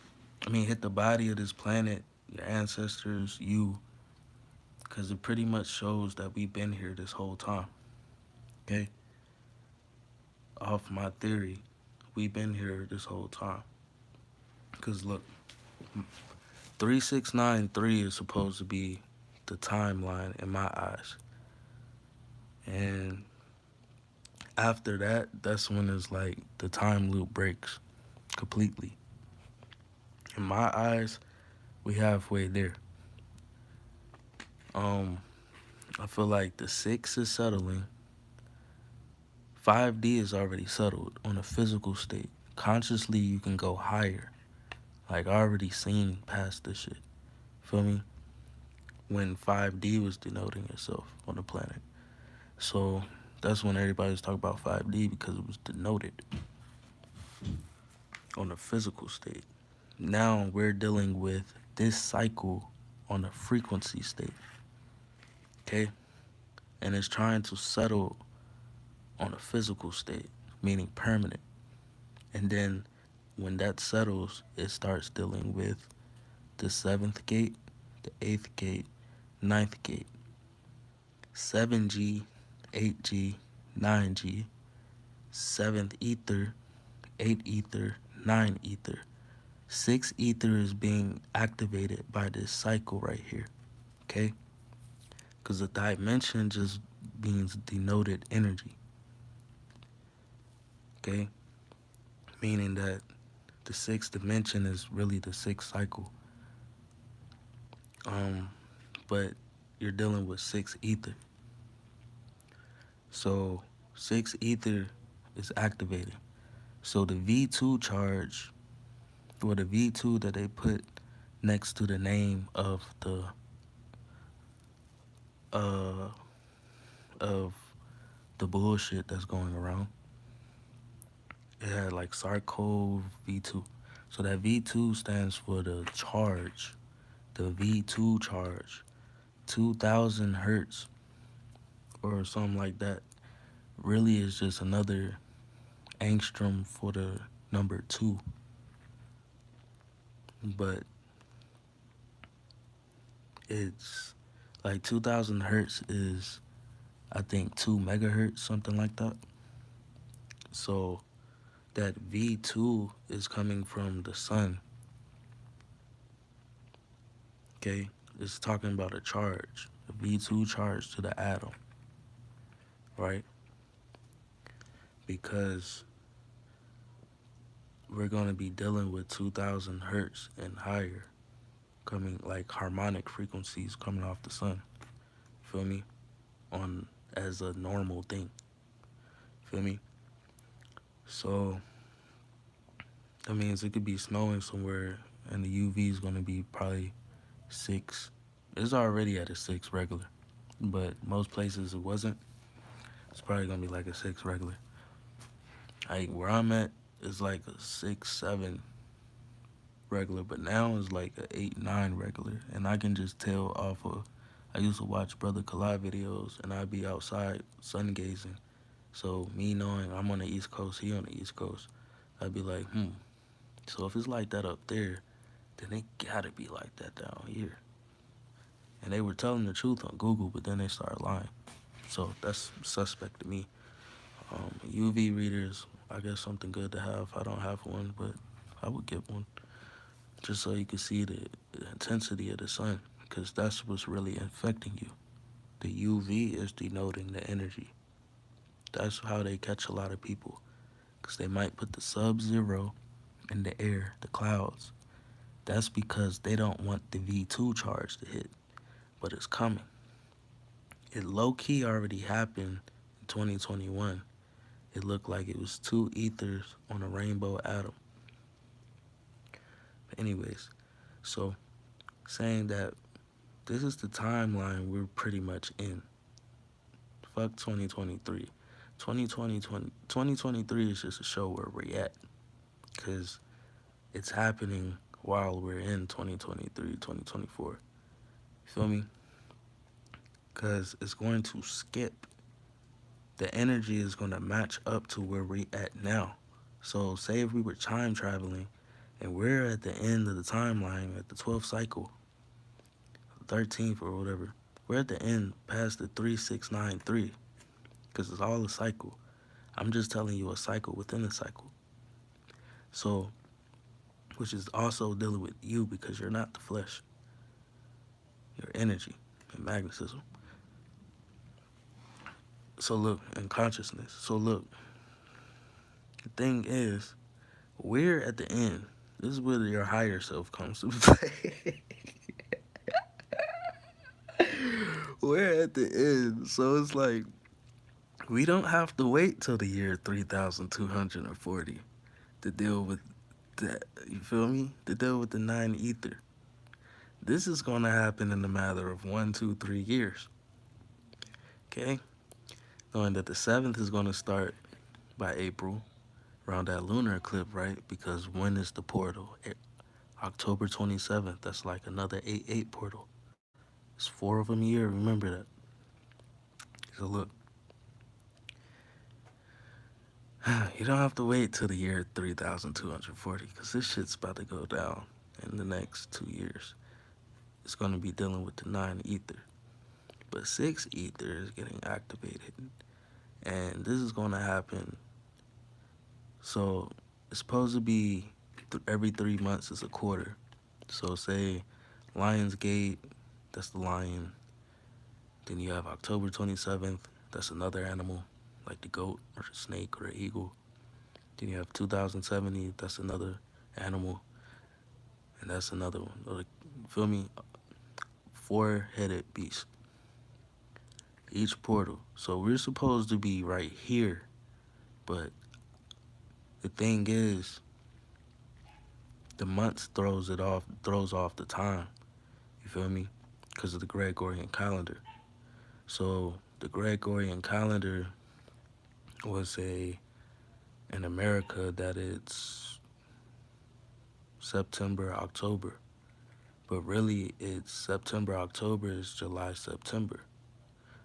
Hit the body of this planet, your ancestors, you, because it pretty much shows that we've been here this whole time. Okay? Off my theory, we've been here this whole time. Because look, 3693 is supposed to be the timeline in my eyes. And after that, that's when it's like the time loop breaks completely. In my eyes, we halfway there. Um, I feel like the 6 is settling. 5D is already settled on a physical state. Consciously, you can go higher. Like, I already seen past this shit. Feel me? When 5D was denoting itself on the planet. So, that's when everybody was talking about 5D because it was denoted on a physical state. Now, we're dealing with this cycle on a frequency state. Okay? And it's trying to settle on a physical state, meaning permanent. And then when that settles, it starts dealing with the 7th gate, the 8th gate, 9th gate, 7G, 8G, 9G, 7th ether, 8 ether, 9 ether. 6 ether is being activated by this cycle right here. Okay? Because the dimension just means denoted energy. Okay? Meaning that the 6th dimension is really the 6th cycle. But you're dealing with 6 ether. So 6 ether is activated. So the V2 charge, or the V2 that they put next to the name of the uh of the bullshit that's going around, it had like Sarkov V2. So that V2 stands for the charge, the V2 charge, 2000 hertz or something like that. really is just another angstrom for the number two. But it's like 2000 hertz is, I think, 2 megahertz, something like that. So that V2 is coming from the sun, okay? It's talking about a charge, a V2 charge to the atom, right? Because we're going to be dealing with 2000 hertz and higher, coming like harmonic frequencies coming off the sun. Feel me? On as a normal thing. Feel me? So that means it could be snowing somewhere and the UV is going to be probably 6. It's already at a 6 regular, but most places it wasn't. It's probably going to be like a 6 regular. Like where I'm at is like a 6, 7 regular, but now it's like a 8, 9 regular. And I can just tell off of, I used to watch Brother Kalai videos and I'd be outside sun gazing. So me knowing I'm on the East Coast, he on the East Coast, I'd be like, so if it's like that up there, then it gotta be like that down here. And they were telling the truth on Google, but then they started lying. So that's suspect to me. UV readers, I guess something good to have. I don't have one, but I would get one just so you can see the intensity of the sun, because that's what's really infecting you. The UV is denoting the energy. That's how they catch a lot of people, because they might put the sub-zero in the air, the clouds. That's because they don't want the V2 charge to hit, but it's coming. It low-key already happened in 2021. It looked like it was two ethers on a rainbow atom. But anyways, so saying that this is the timeline we're pretty much in. Fuck 2023. 2023 is just a show where we're at, because it's happening while we're in 2023, 2024. You feel me? Because it's going to skip. The energy is going to match up to where we're at now. So say if we were time traveling and we're at the end of the timeline at the 12th cycle, 13th or whatever, we're at the end past the 3693, because it's all a cycle. I'm just telling you a cycle within a cycle. So, which is also dealing with you, because you're not the flesh, your energy and magnetism. So look, and consciousness. So look, the thing is, we're at the end. This is where your higher self comes to play. We're at the end. So it's like, we don't have to wait till the year 3240 to deal with that. You feel me? To deal with the nine ether. This is going to happen in a matter of 1, 2, 3 years. Okay? Knowing that the 7th is going to start by April, around that lunar eclipse, right? Because when is the portal? October 27th. That's like another 8-8 portal. It's 4 of them a year. Remember that. So look, you don't have to wait till the year 3240, because this shit's about to go down in the next 2 years. It's going to be dealing with the 9 ether. But 6 ether is getting activated. And this is going to happen. So it's supposed to be every 3 months is a quarter. So say Lion's Gate, that's the lion. Then you have October 27th, that's another animal, like the goat or the snake or the eagle. Then you have 2070, that's another animal, and that's another one. Like, feel me? 4-headed beast. Each portal. So we're supposed to be right here, but the thing is, the months throws off the time. You feel me? Because of the Gregorian calendar. So the Gregorian calendar was in America that it's September, October. But really it's September, October is July, September.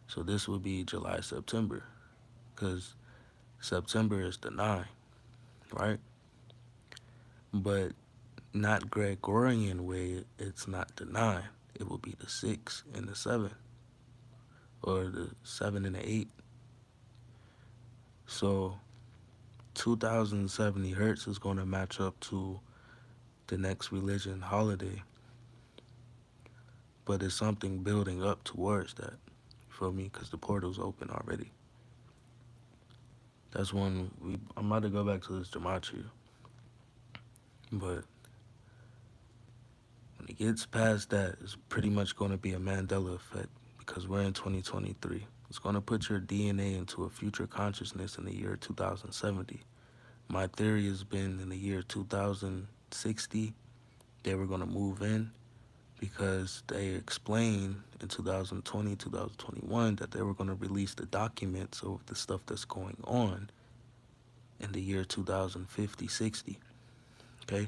So this would be July, September. because September is the 9, right? But not Gregorian way, it's not the 9. It will be the 6 and the 7, or the 7 and the 8. So 2070 hertz is going to match up to the next religion holiday, but it's something building up towards that. You feel me? Because the portal's open already. That's when I'm about to go back to this gematria, but when it gets past that, it's pretty much going to be a Mandela effect because we're in 2023. It's going to put your DNA into a future consciousness in the year 2070. My theory has been in the year 2060, they were going to move in because they explained in 2020, 2021 that they were going to release the documents of the stuff that's going on in the year 2050, 60. Okay?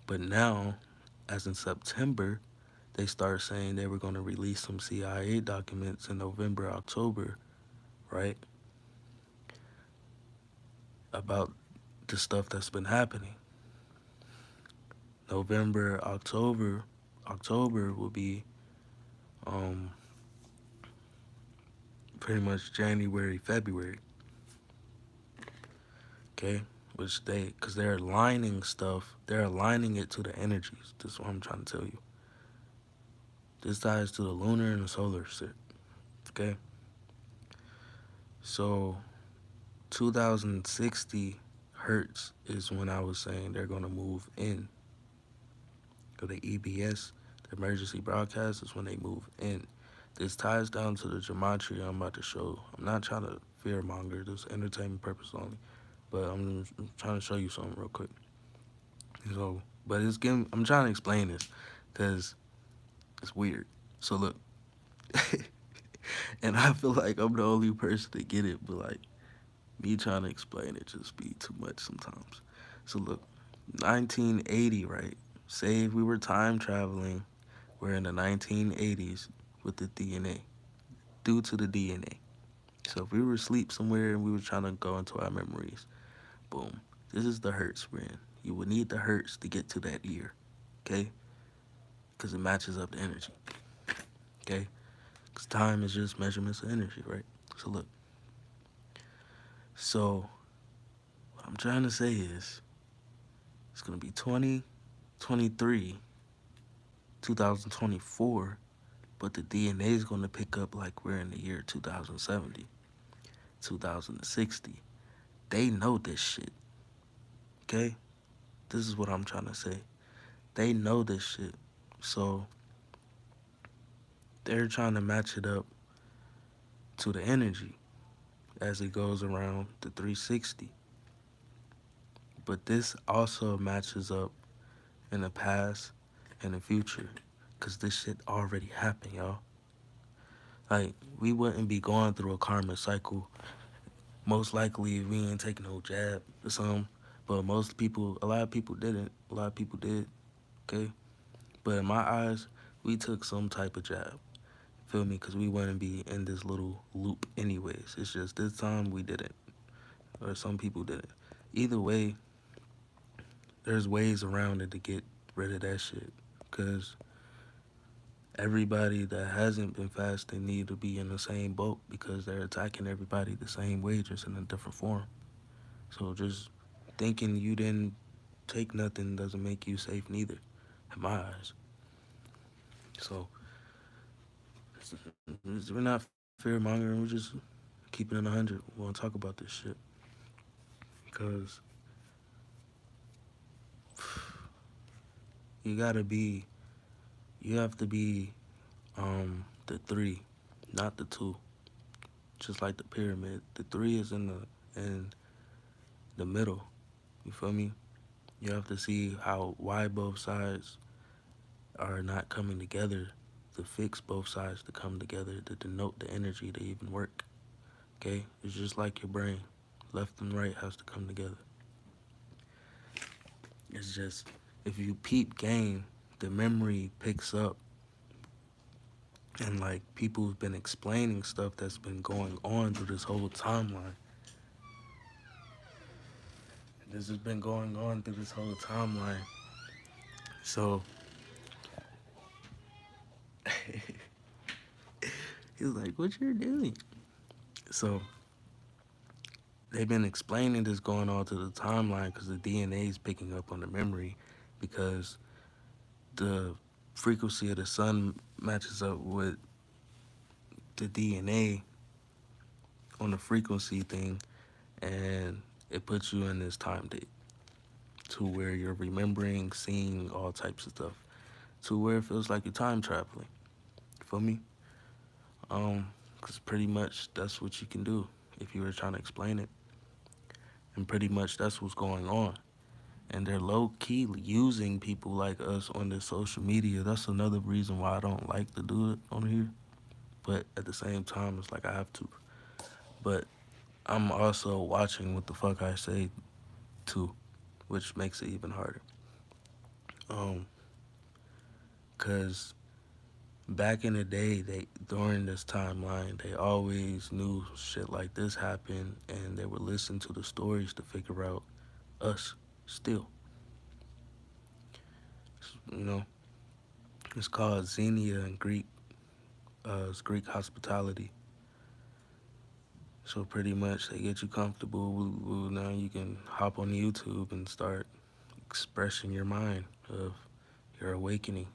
But now, as in September, they started saying they were going to release some CIA documents in November, October, right? About the stuff that's been happening. November, October will be um, pretty much January, February. Okay, which because they're aligning stuff, they're aligning it to the energies. This is what I'm trying to tell you. This ties to the lunar and the solar set. Okay, so 2060 hertz is when I was saying they're gonna move in. Go to EBS, the emergency broadcast is when they move in. This ties down to the gematria I'm about to show. I'm not trying to fear monger. This is entertainment purpose only, but I'm trying to show you something real quick. So, but I'm trying to explain this because it's weird. So look, and I feel like I'm the only person to get it, but like me trying to explain it just be too much sometimes. So look, 1980, right? Say if we were time traveling, we're in the 1980s with the DNA, due to the DNA. So if we were asleep somewhere and we were trying to go into our memories, boom, this is the hertz we're in. You would need the hertz to get to that year, okay? Because it matches up the energy, okay? Because time is just measurements of energy, right? So look, so what I'm trying to say is it's going to be 2023, 2024, but the DNA is going to pick up like we're in the year 2070, 2060. They know this shit, okay? This is what I'm trying to say. They know this shit. So they're trying to match it up to the energy as it goes around the 360. But this also matches up in the past and the future. Because this shit already happened, y'all. Like, we wouldn't be going through a karma cycle. Most likely, if we ain't taking no jab or something. But a lot of people didn't. A lot of people did, okay? But in my eyes, we took some type of jab. Feel me? Because we wouldn't be in this little loop anyways. It's just this time we didn't. Or some people didn't. Either way, there's ways around it to get rid of that shit. Because everybody that hasn't been fasting need to be in the same boat because they're attacking everybody the same way, just in a different form. So just thinking you didn't take nothing doesn't make you safe neither, in my eyes. So we're not fear mongering. We're just keeping it 100. We want to talk about this shit because you gotta be, you have to be the 3, not the 2. Just like the pyramid, the 3 is in the middle. You feel me? You have to see how why both sides are not coming together to fix both sides to come together to denote the energy to even work. Okay? It's just like your brain. Left and right has to come together. It's just if you peep game, the memory picks up And like people's been explaining stuff that's been going on through this whole timeline. This has been going on through this whole timeline. So he's like, "What you're doing?" So they've been explaining this going on to the timeline because the DNA is picking up on the memory because the frequency of the sun matches up with the DNA on the frequency thing, and it puts you in this time date to where you're remembering, seeing all types of stuff, to where it feels like you're time traveling. For me, because pretty much that's what you can do if you were trying to explain it, and pretty much that's what's going on. And they're low key using people like us on this social media. That's another reason why I don't like to do it on here. But at the same time, it's like I have to. But I'm also watching what the fuck I say too, which makes it even harder. Um, Cause back in the day, they during this timeline, they always knew shit like this happened, and they would listen to the stories to figure out us. Still, you know, it's called Xenia in Greek. It's Greek hospitality. So pretty much, they get you comfortable. Now you can hop on YouTube and start expressing your mind of your awakening,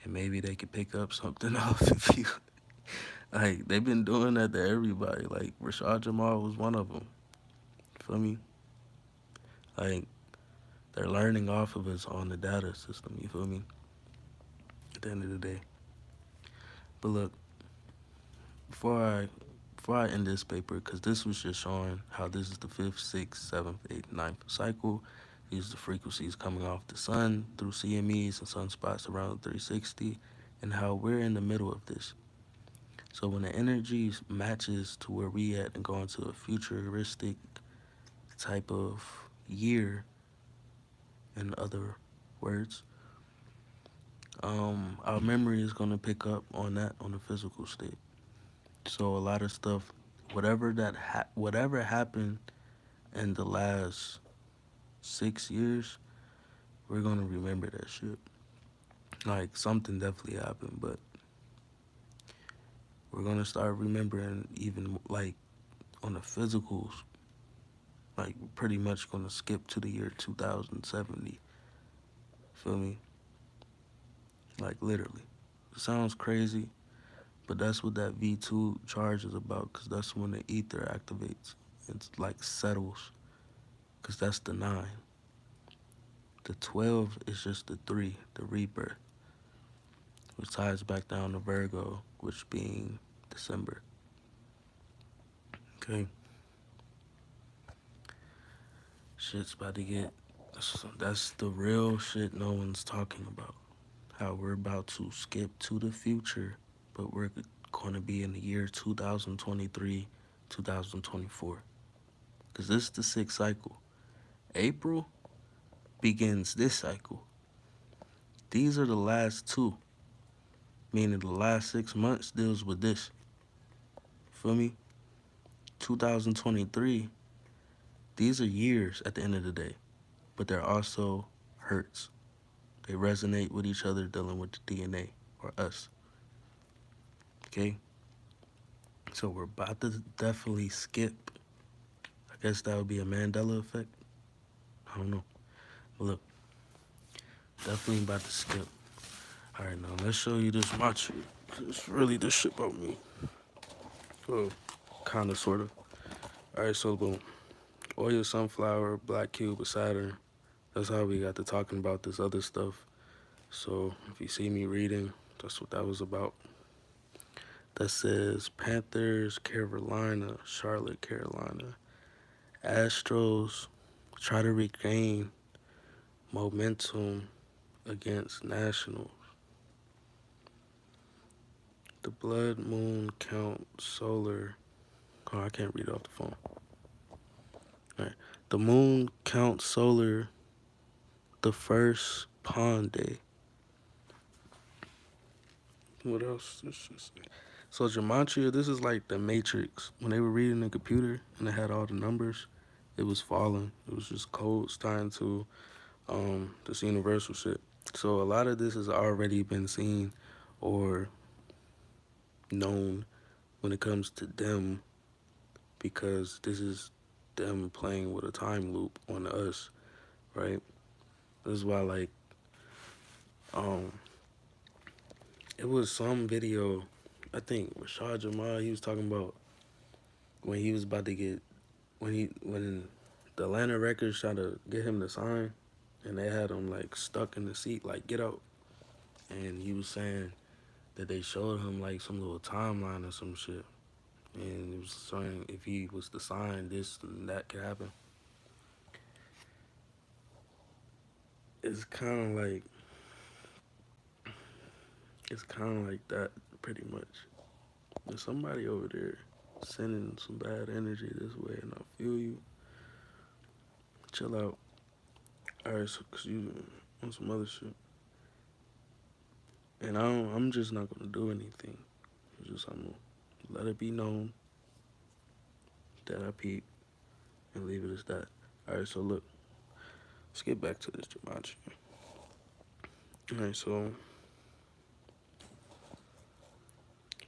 and maybe they could pick up something off of you. Like they've been doing that to everybody. Like Rashad Jamal was one of them. Feel me? Like they're learning off of us on the data system. You feel me? At the end of the day. But look, before I before I end this paper, because this was just showing how this is the fifth, sixth, seventh, eighth, ninth cycle. These are the frequencies coming off the sun through CMEs and sunspots around 360, and how we're in the middle of this. So when the energy matches to where we at and go into a futuristic type of year, in other words, our memory is gonna pick up on that on the physical state. So a lot of stuff, whatever happened in the last 6 years, we're gonna remember that shit. Like something definitely happened, but we're gonna start remembering even like on the physicals. Like pretty much gonna skip to the year 2070. Feel me? Like literally. It sounds crazy, but that's what that V2 charge is about, because that's when the ether activates. It's like settles, because that's the 9. The 12 is just the 3, the rebirth, which ties back down to Virgo, which being December. Okay? Shit's about to get. That's the real shit no one's talking about. How we're about to skip to the future, but we're going to be in the year 2023, 2024. Because this is the sixth cycle. April begins this cycle. These are the last two, meaning the last 6 months deals with this. Feel me? 2023, these are years at the end of the day, but they're also hurts. They resonate with each other dealing with the DNA or us. Okay? So we're about to definitely skip. I guess that would be a Mandela effect. I don't know. But look, definitely about to skip. Alright, now let's show you this machi. It's really this shit about me. Well, kinda, sorta. Alright, so boom. Oil sunflower, black cube of Saturn. That's how we got to talking about this other stuff. So if you see me reading, that's what that was about. That says Panthers, Carolina, Charlotte, Carolina. Astros try to regain momentum against Nationals. The blood moon count solar. Oh, I can't read off the phone. All right. The moon counts solar the first pond day. What else? So Gematria, this is like the Matrix. When they were reading the computer and it had all the numbers, it was falling. It was just codes tying to this universal shit. So a lot of this has already been seen or known when it comes to them because this is them playing with a time loop on us, right? This is why like um it was some video, I think Rashad Jamal, he was talking about when he was about to get when the Atlanta Records tried to get him to sign and they had him like stuck in the seat like get out, and he was saying that they showed him like some little timeline or some shit, and it was saying if he was to sign this and that could happen. It's kind of like that pretty much. There's somebody over there sending some bad energy this way, and I feel you. Chill out. Alright, so cause you on some other shit, and I'm just not gonna do anything. It's just I'm gonna let it be known that I peep and leave it as that. Alright, so look, let's get back to this Gematria. Alright, so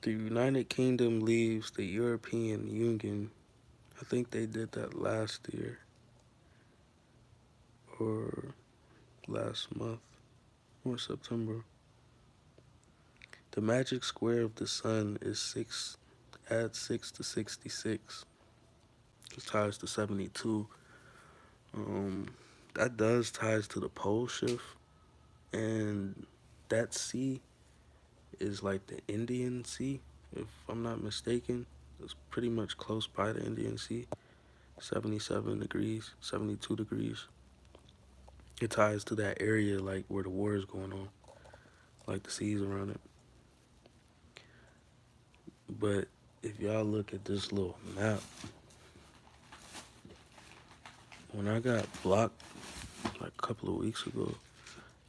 the United Kingdom leaves the European Union. I think they did that last year or last month or September. The magic square of the sun is 6, add 6 to 66. It ties to 72. Um, that does ties to the pole shift, and that sea is like the Indian Sea, if I'm not mistaken. It's pretty much close by the Indian Sea, 77 degrees, 72 degrees. It ties to that area like where the war is going on, like the seas around it. But if y'all look at this little map, when I got blocked like a couple of weeks ago,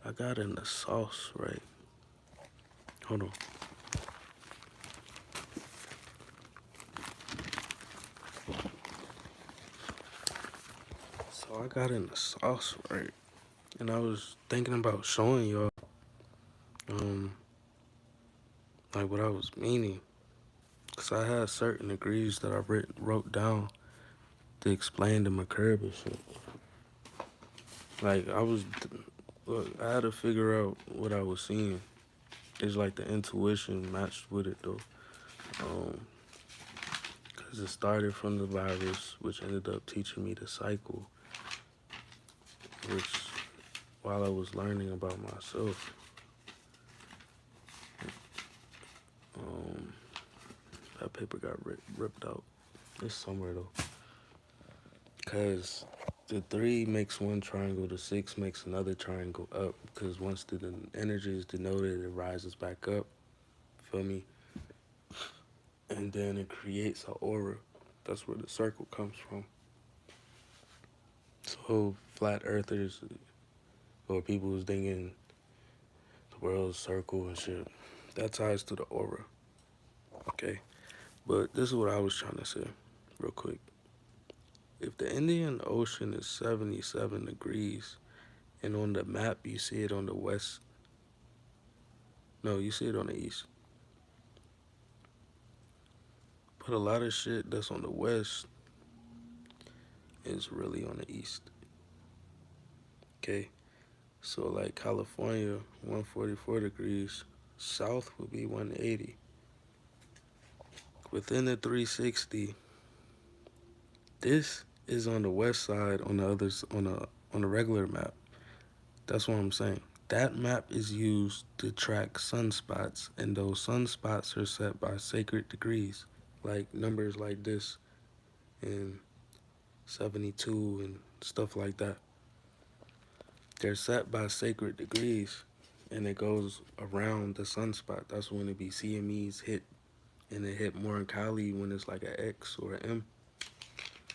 I got in the sauce, right? Hold on. So I got in the sauce, right? And I was thinking about showing y'all, um, like what I was meaning. Cause I had certain degrees that I wrote down to explain the McCurb and shit. Like look, I had to figure out what I was seeing. It's like the intuition matched with it though. Um, Cause it started from the virus, which ended up teaching me the cycle, which while I was learning about myself, um, that paper got ripped out. It's somewhere though. Cause the 3 makes one triangle, the 6 makes another triangle up. Cause once the energy is denoted, it rises back up. Feel me? And then it creates an aura. That's where the circle comes from. So flat earthers or people who's thinking the world's circle and shit, that ties to the aura. Okay? But this is what I was trying to say, real quick. If the Indian Ocean is 77 degrees, and on the map you see it on the west, no, you see it on the east. But a lot of shit that's on the west is really on the east. Okay? So like California, 144 degrees, south would be 180. Within the 360, this is on the west side on the others on a regular map. That's what I'm saying. That map is used to track sunspots, and those sunspots are set by sacred degrees, like numbers like this and 72 and stuff like that. They're set by sacred degrees, and it goes around the sunspot. That's when it be CMEs hit, and it hit more in Cali when it's like an X or an M,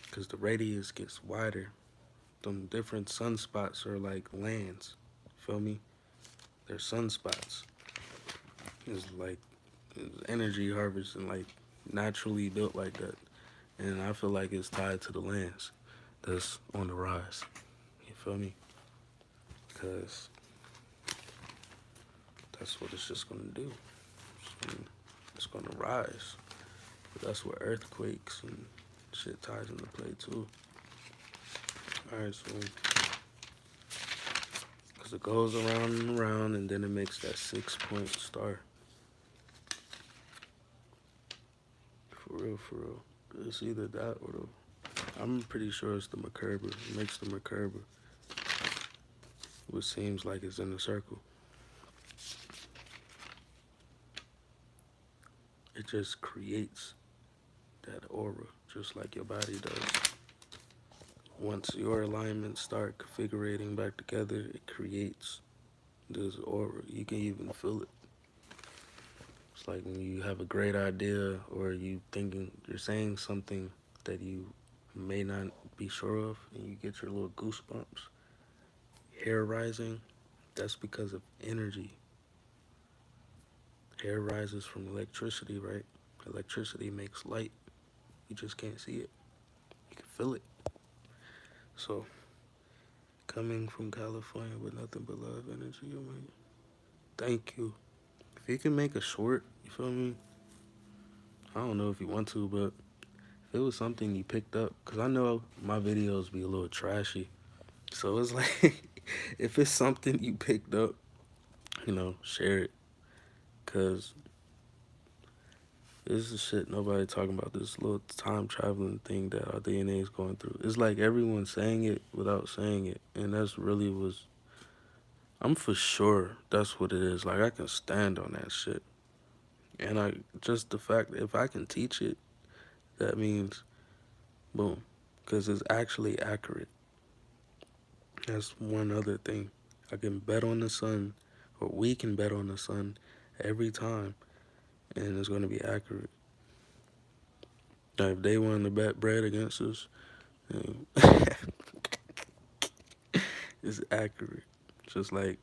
because the radius gets wider. Them different sunspots are like lands. Feel me? They're sunspots. It's like it's energy harvesting, like naturally built like that. And I feel like it's tied to the lands that's on the rise. You feel me? Because that's what it's just gonna do. It's gonna rise. But that's where earthquakes and shit ties into play too. All right, so because it goes around and around, and then it makes that 6 point star. For real, for real. It's either that or the. I'm pretty sure it's the Merkaba. It makes the Merkaba, which seems like it's in a circle. It just creates that aura, just like your body does. Once your alignments start configuring back together, it creates this aura. You can even feel it. It's like when you have a great idea or you're saying something that you may not be sure of and you get your little goosebumps, hair rising, that's because of energy. Hair rises from electricity, right? Electricity makes light. You just can't see it. You can feel it. So coming from California with nothing but love energy, I mean, thank you. If you can make a short, you feel me? I don't know if you want to, but if it was something you picked up, because I know my videos be a little trashy. So it's like, if it's something you picked up, share it. Because this is shit nobody talking about, this little time traveling thing that our DNA is going through. It's like everyone's saying it without saying it. And that's really I'm for sure that's what it is. Like, I can stand on that shit. And just the fact that if I can teach it, that means boom. Because it's actually accurate. That's one other thing. I can bet on the sun, or we can bet on the sun every time, and it's going to be accurate. Now, if they want to bet bread against us, it's accurate. Just like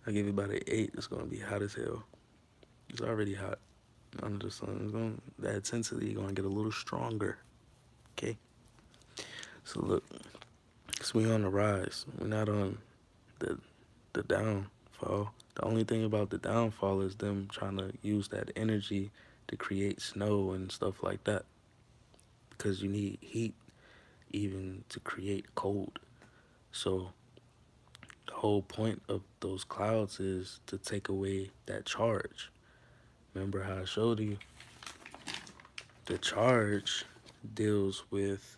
I give it about an 8, it's going to be hot as hell. It's already hot under the sun. That intensity is going to get a little stronger. Okay? So look, so we on the rise. We're not on the downfall. The only thing about the downfall is them trying to use that energy to create snow and stuff like that. Because you need heat even to create cold. So the whole point of those clouds is to take away that charge. Remember how I showed you? The charge deals with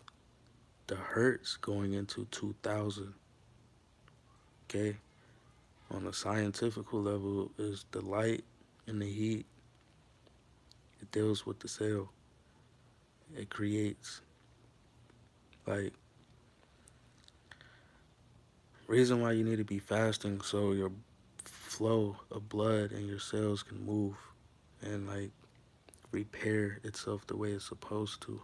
the hertz going into 2000. Okay? On a scientific level, is the light and the heat. It deals with the cell. It creates, like, reason why you need to be fasting so your flow of blood and your cells can move and like repair itself the way it's supposed to,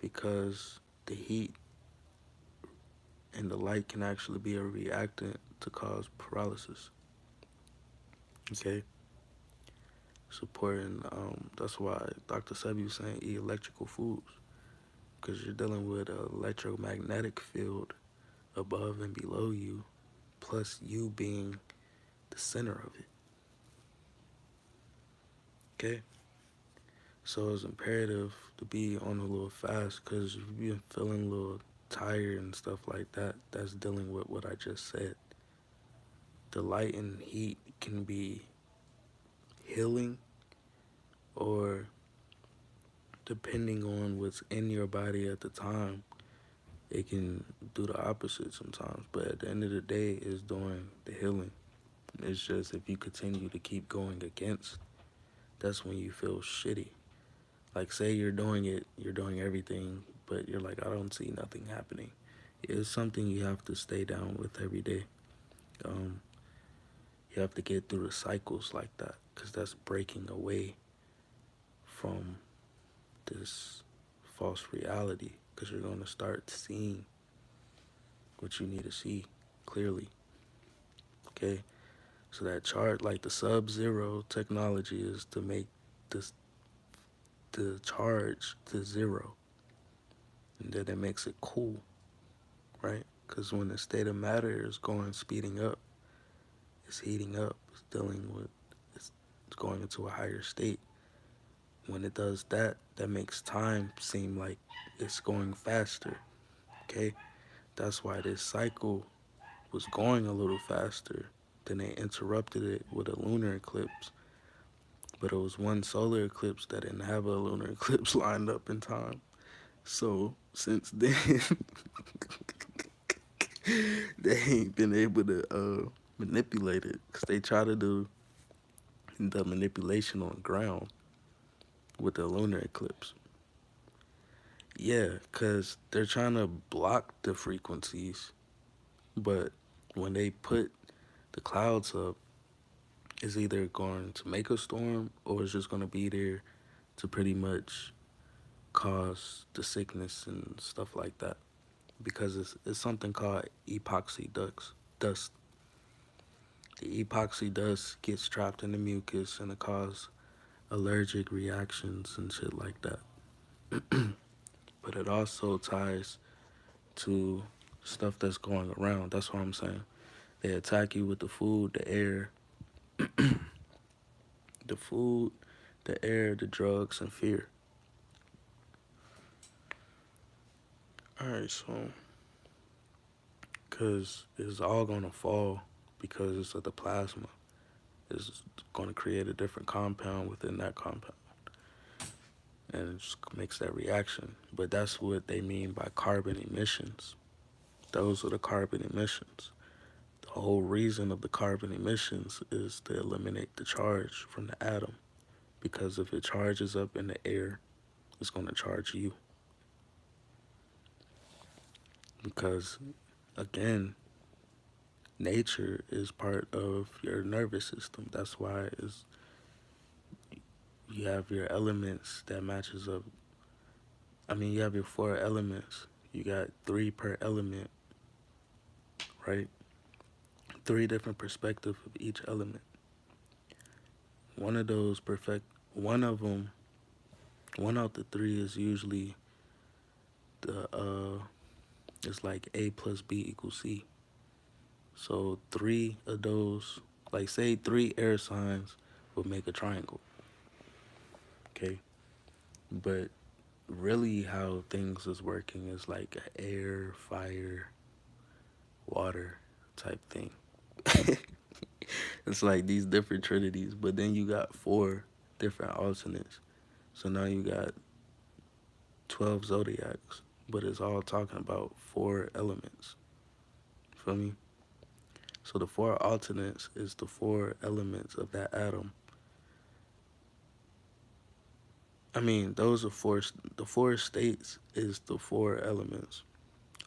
because the heat and the light can actually be a reactant to cause paralysis. Okay, supporting that's why Dr. Sebi was saying eat electrical foods, because you're dealing with an electromagnetic field above and below you, plus you being the center of it. Okay, so it's imperative to be on a little fast, because if you've been feeling a little tired and stuff like that, that's dealing with what I just said. The light and heat can be healing, or depending on what's in your body at the time, it can do the opposite sometimes. But at the end of the day, it's doing the healing. It's just if you continue to keep going against, that's when you feel shitty. Like, say you're doing it, you're doing everything, but you're like, I don't see nothing happening. It's something you have to stay down with every day. Um, you have to get through the cycles like that, because that's breaking away from this false reality, because you're going to start seeing what you need to see clearly. Okay? So that charge, like the sub-zero technology, is to make this the charge to zero, and then it makes it cool, right? Because when the state of matter is going speeding up, it's heating up, it's dealing with, it's going into a higher state. When it does that, that makes time seem like it's going faster. Okay, that's why this cycle was going a little faster. Then they interrupted it with a lunar eclipse, but it was one solar eclipse that didn't have a lunar eclipse lined up in time. So since then, they ain't been able to manipulate it because they try to do the manipulation on the ground with the lunar eclipse. Yeah, because they're trying to block the frequencies, but when they put the clouds up, it's either going to make a storm or it's just going to be there to pretty much cause the sickness and stuff like that. Because it's something called epoxy dust. The epoxy dust gets trapped in the mucus and it causes allergic reactions and shit like that. But it also ties to stuff that's going around. That's what I'm saying. They attack you with the food, the air, the food, the air, the drugs, and fear. All right, so because it's all gonna fall because of the plasma. It's going to create a different compound within that compound, and it just makes that reaction. But that's what they mean by carbon emissions. Those are the carbon emissions. The whole reason of the carbon emissions is to eliminate the charge from the atom. Because if it charges up in the air, it's going to charge you. Because, again, nature is part of your nervous system. That's why you have your elements that matches up. I mean, you have your four elements. You got three per element, right? Three different perspectives of each element. One of those one of them, one out the three is usually it's like A plus B equals C. So three of those, like say three air signs would make a triangle, okay? But really how things is working is like an air, fire, water type thing. It's like these different trinities, but then you got four different alternates. So now you got 12 zodiacs, but it's all talking about four elements. Feel me? So the four alternates is the four elements of that atom. I mean, those are the four states is the four elements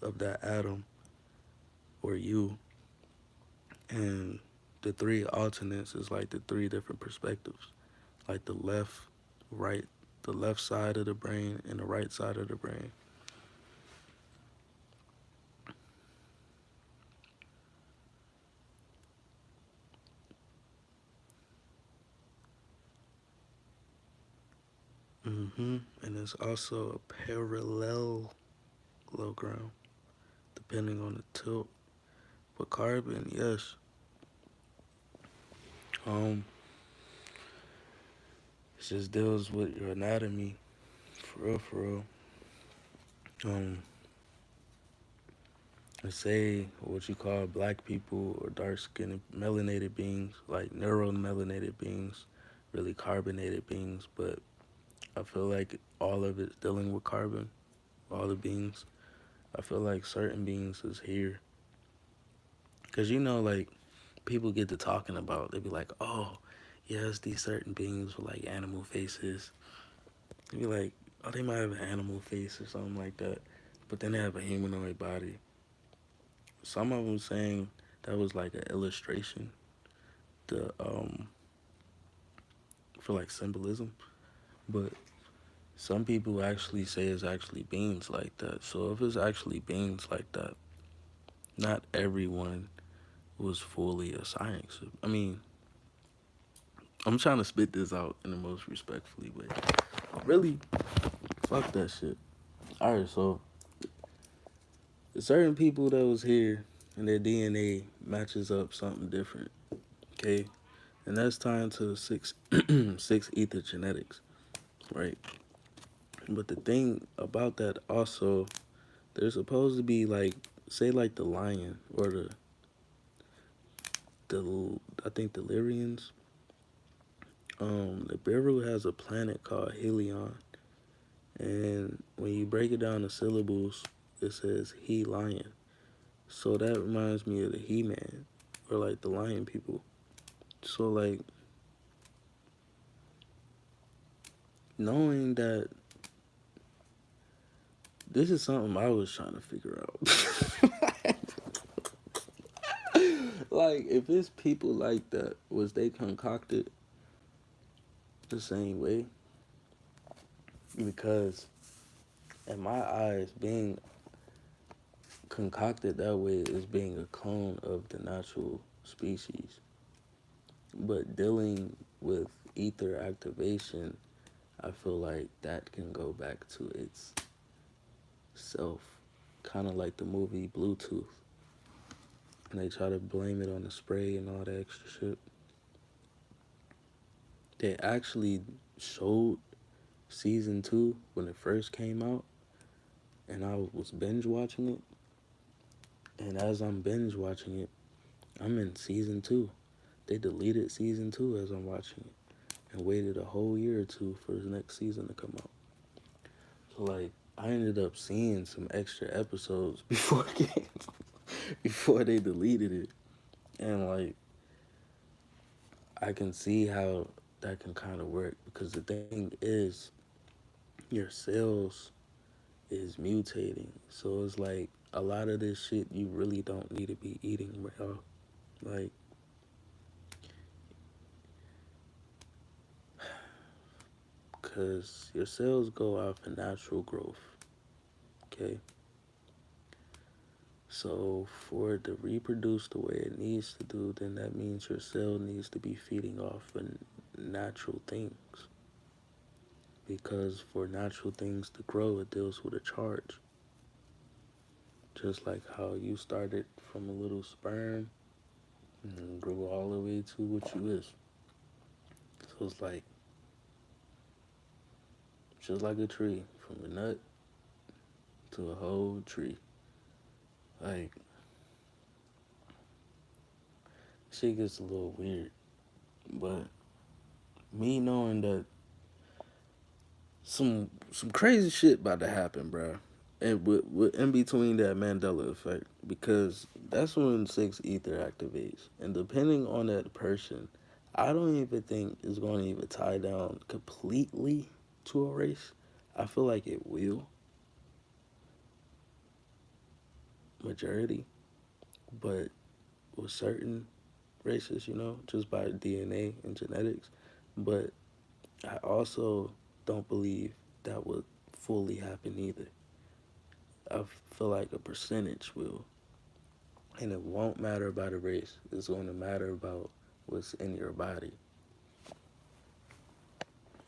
of that atom or you. And the three alternates is like the three different perspectives, like the left, right, the left side of the brain and the right side of the brain. And it's also a parallelogram, depending on the tilt. But carbon, yes. It just deals with your anatomy, for real, for real. Um, let's say what you call black people or dark skinned melanated beings, like neuromelanated beings, really carbonated beings, but I feel like all of it's dealing with carbon, all the beings. I feel like certain beings is here. Because like, people get to talking about, they be like, oh, yes, these certain beings with like animal faces. They be like, oh, they might have an animal face or something like that, but then they have a humanoid body. Some of them saying that was like an illustration, the for like symbolism, but some people actually say it's actually beings like that. So if it's actually beings like that, not everyone was fully a science. I mean, I'm trying to spit this out in the most respectfully way. Really, fuck that shit. All right, so certain people that was here and their DNA matches up something different. Okay, and that's tied to the six ether genetics, right? But the thing about that also, they're supposed to be like, say like the lion or the I think the Lyrians. The Beru has a planet called Helion, and when you break it down to syllables, it says he lion. So that reminds me of the He Man, or like the lion people. So like knowing that this is something I was trying to figure out. Like if it's people like that, was they concocted the same way? Because in my eyes, being concocted that way is being a clone of the natural species. But dealing with ether activation, I feel like that can go back to its self. Kind of like the movie Bluetooth. And they try to blame it on the spray and all that extra shit. They actually showed season 2 when it first came out. And I was binge watching it. And as I'm binge watching it, I'm in season 2. They deleted season 2 as I'm watching it and waited a whole year or two for the next season to come out. So like I ended up seeing some extra episodes before it came, before they deleted it. And like I can see how that can kind of work because the thing is your cells is mutating. So it's like a lot of this shit you really don't need to be eating, bro. Like because your cells go off of natural growth, okay? So for it to reproduce the way it needs to do, then that means your cell needs to be feeding off of natural things. Because for natural things to grow, it deals with a charge. Just like how you started from a little sperm and grew all the way to what you is. So it's like, just like a tree, from a nut to a whole tree. Like, shit gets a little weird. But me knowing that some crazy shit about to happen, bro. And with in between that Mandela effect, because that's when six ether activates, and depending on that person, I don't even think it's going to even tie down completely to a race. I feel like it will majority, but with certain races, just by DNA and genetics. But I also don't believe that would fully happen either. I feel like a percentage will. And it won't matter about a race. It's going to matter about what's in your body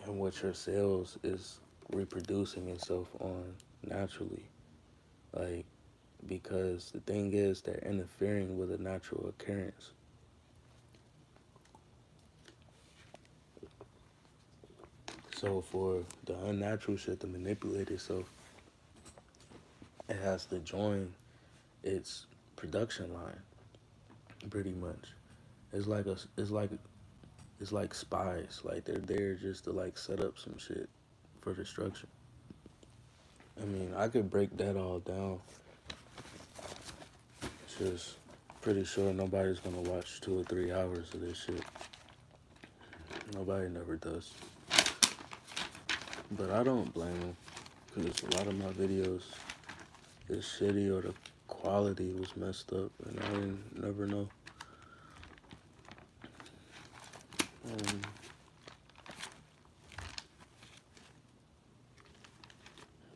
and what your cells is reproducing itself on naturally. Like, because the thing is, they're interfering with a natural occurrence. So for the unnatural shit to manipulate itself, it has to join its production line, pretty much. It's like it's like spies. Like they're there just to like set up some shit for destruction. I mean, I could break that all down. It's just pretty sure nobody's gonna watch 2 or 3 hours of this shit. Nobody never does. But I don't blame them because a lot of my videos is shitty or the quality was messed up, and I didn't never know. Um,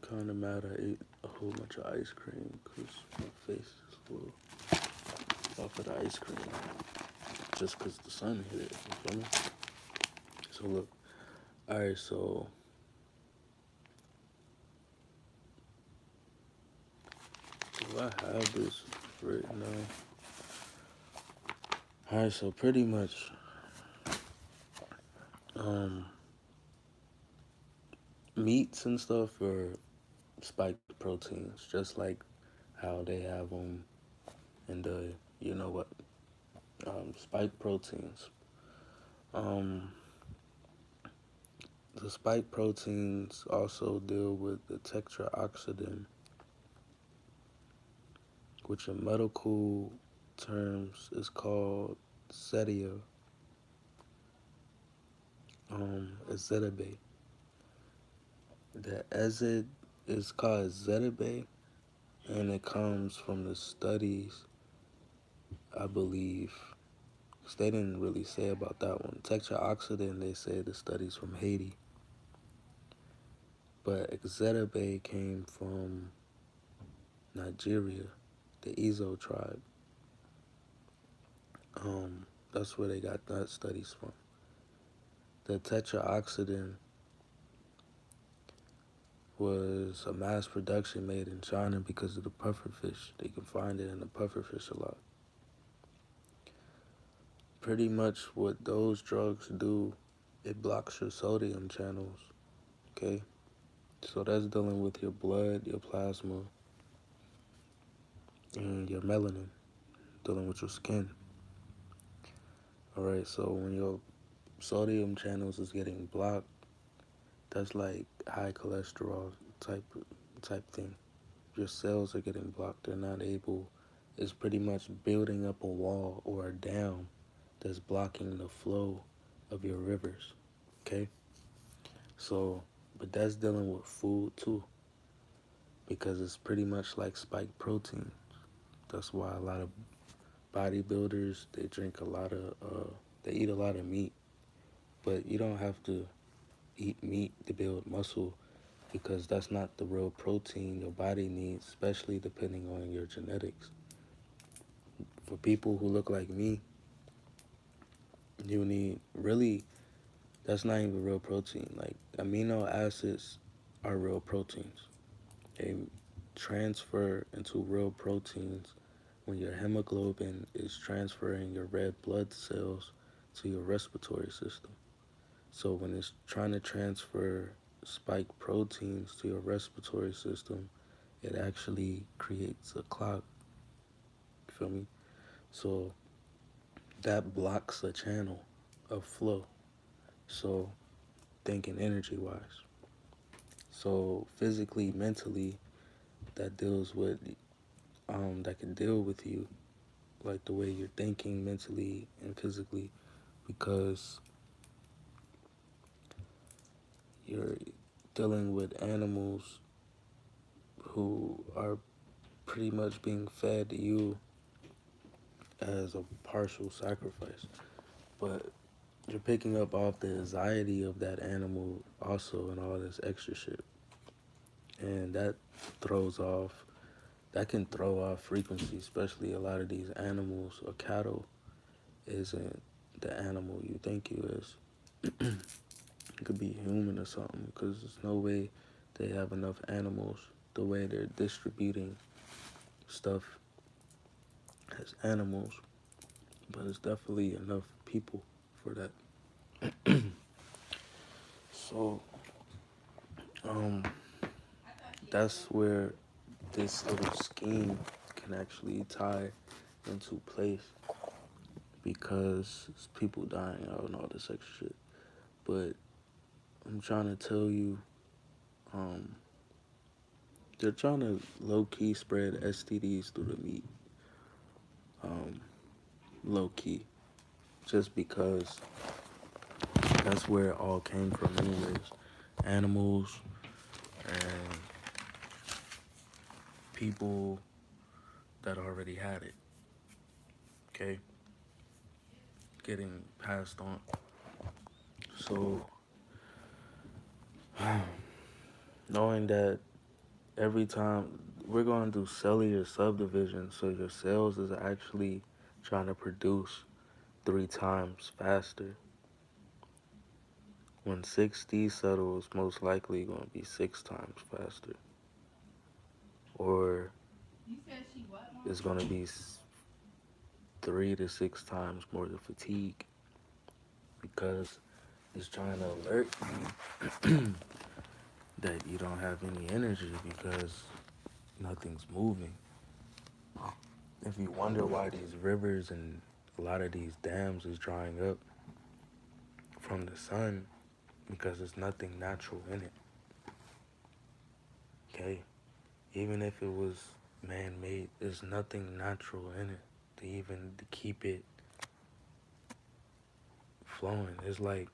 Kind of mad I ate a whole bunch of ice cream because my face is a little off of the ice cream just because the sun hit it. You feel me? So look, all right. So do I have this written down? All right. So pretty much, um, meats and stuff are spiked proteins, just like how they have them in the you know what spike proteins. Um, the spike proteins also deal with the tetraoxidant, which in medical terms is called zetia, ezetibate. The ezid is called ezetibate, and it comes from the studies, I believe. 'Cause they didn't really say about that one. Tetraoxidant, they say the studies from Haiti. But Exeter came from Nigeria, the Ezo tribe. That's where they got that studies from. The tetraoxidant was a mass production made in China because of the pufferfish. They can find it in the pufferfish a lot. Pretty much what those drugs do, it blocks your sodium channels. Okay, so that's dealing with your blood, your plasma, and your melanin, dealing with your skin. All right, so when your sodium channels is getting blocked, that's like high cholesterol type thing. Your cells are getting blocked. They're not able. It's pretty much building up a wall or a dam that's blocking the flow of your rivers. Okay, so but that's dealing with food too, because it's pretty much like spike protein. That's why a lot of bodybuilders they drink a lot of they eat a lot of meat, but you don't have to eat meat to build muscle because that's not the real protein your body needs, especially depending on your genetics. For people who look like me, you need really, that's not even real protein. Like amino acids are real proteins. They transfer into real proteins when your hemoglobin is transferring your red blood cells to your respiratory system. So when it's trying to transfer spike proteins to your respiratory system, it actually creates a clot. You feel me? So that blocks a channel of flow. So thinking energy wise. So physically, mentally, that deals with that can deal with you like the way you're thinking mentally and physically because you're dealing with animals who are pretty much being fed to you as a partial sacrifice. But you're picking up off the anxiety of that animal also and all this extra shit. And that throws off, that can throw off frequency, especially a lot of these animals or cattle isn't the animal you think you is. It could be human or something because there's no way they have enough animals the way they're distributing stuff as animals, but it's definitely enough people for that. So, um, that's where this little scheme can actually tie into place because it's people dying out and all this extra shit. But I'm trying to tell you, um, they're trying to low key spread STDs through the meat, um, low key, just because that's where it all came from, anyways. Animals and people that already had it, okay, getting passed on. So, knowing that every time we're going to do cellular subdivision, so your cells is actually trying to produce 3 times faster. When 6D settles, most likely going to be 6 times faster. Or it's going to be 3 to 6 times more the fatigue because it's trying to alert you that you don't have any energy because nothing's moving. If you wonder why these rivers and a lot of these dams is drying up from the sun, because there's nothing natural in it. Okay? Even if it was man-made, there's nothing natural in it to keep it flowing. It's like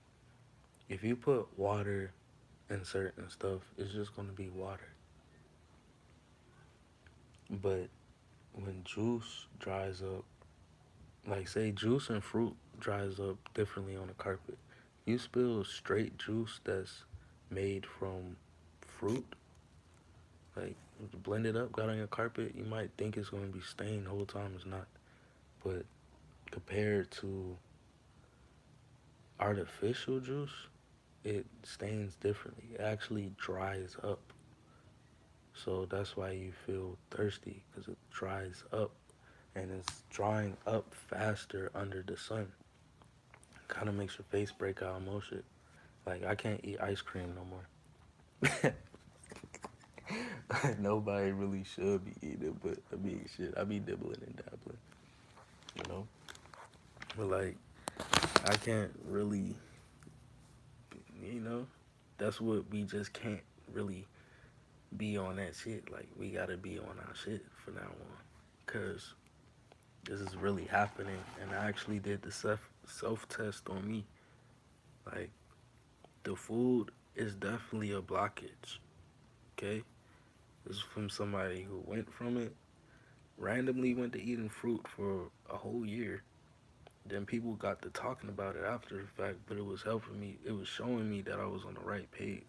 if you put water in certain stuff, it's just gonna be water. But when juice dries up, like say juice and fruit dries up differently on a carpet. You spill straight juice that's made from fruit, like blend it up, got on your carpet, you might think it's gonna be stained the whole time. It's not. But compared to artificial juice, it stains differently. It actually dries up. So that's why you feel thirsty because it dries up and it's drying up faster under the sun. Kind of makes your face break out and more shit. Like I can't eat ice cream no more. Nobody really should be eating it, but I mean shit, I be dibbling and dabbling, you know. But like I can't really, you know, that's what we just can't really be on that shit. Like we gotta be on our shit for now on, cause this is really happening. And I actually did the self test on me. Like the food is definitely a blockage. Okay, this is from somebody who went from it, randomly went to eating fruit for a whole year. Then people got to talking about it after the fact, but it was helping me. It was showing me that I was on the right page.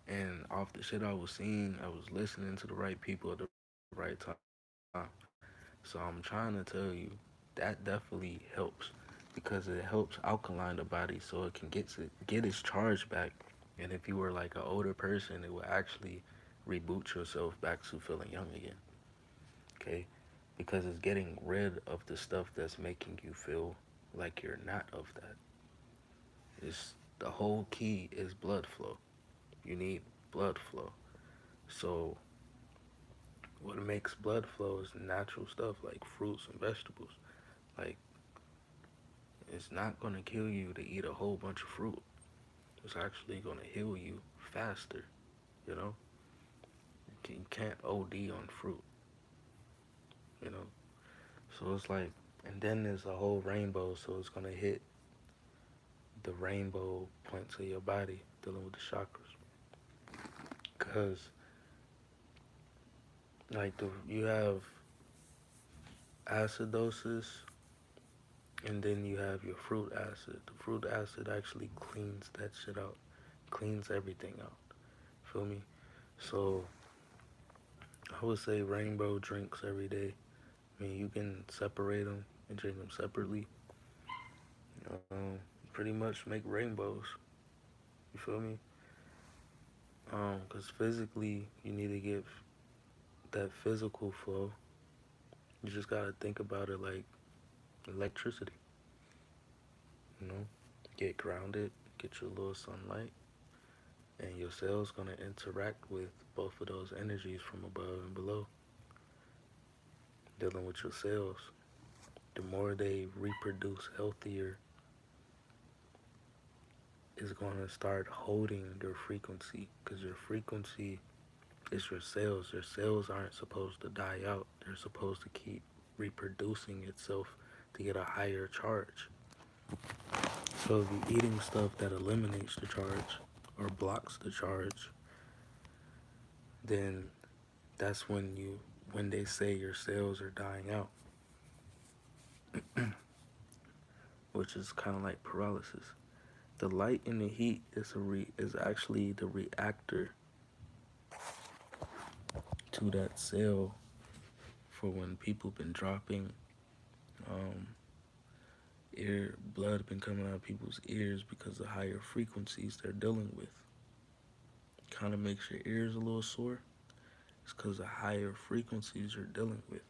And off the shit I was seeing, I was listening to the right people at the right time. So I'm trying to tell you that definitely helps because it helps alkaline the body so it can get its charge back. And if you were like an older person, it would actually reboot yourself back to feeling young again. Okay? Because it's getting rid of the stuff that's making you feel like you're not of that. It's the whole key is blood flow. You need blood flow. So what makes blood flow is natural stuff like fruits and vegetables. Like it's not gonna kill you to eat a whole bunch of fruit. It's actually gonna heal you faster. You know, you can't OD on fruit. You know, so it's like, and then there's a whole rainbow. So it's gonna hit the rainbow points of your body dealing with the chakras. Cause like you have acidosis, and then you have your fruit acid. The fruit acid actually cleans that shit out, cleans everything out. Feel me? So I would say rainbow drinks every day. I mean, you can separate them and drink them separately. Pretty much make rainbows. You feel me? Cause physically you need to get that physical flow. You just gotta think about it like electricity. You know, get grounded, get your little sunlight, and your cells gonna interact with both of those energies from above and below. Dealing with your cells, the more they reproduce healthier, is gonna start holding your frequency, because your frequency is your cells. Your cells aren't supposed to die out. They're supposed to keep reproducing itself to get a higher charge. So if you're eating stuff that eliminates the charge or blocks the charge, then that's when they say your cells are dying out, which is kind of like paralysis. The light and the heat is actually the reactor to that cell for when people been dropping Um, Ear blood been coming out of people's ears because of higher frequencies they're dealing with. Kind of makes your ears a little sore. It's because of higher frequencies you're dealing with.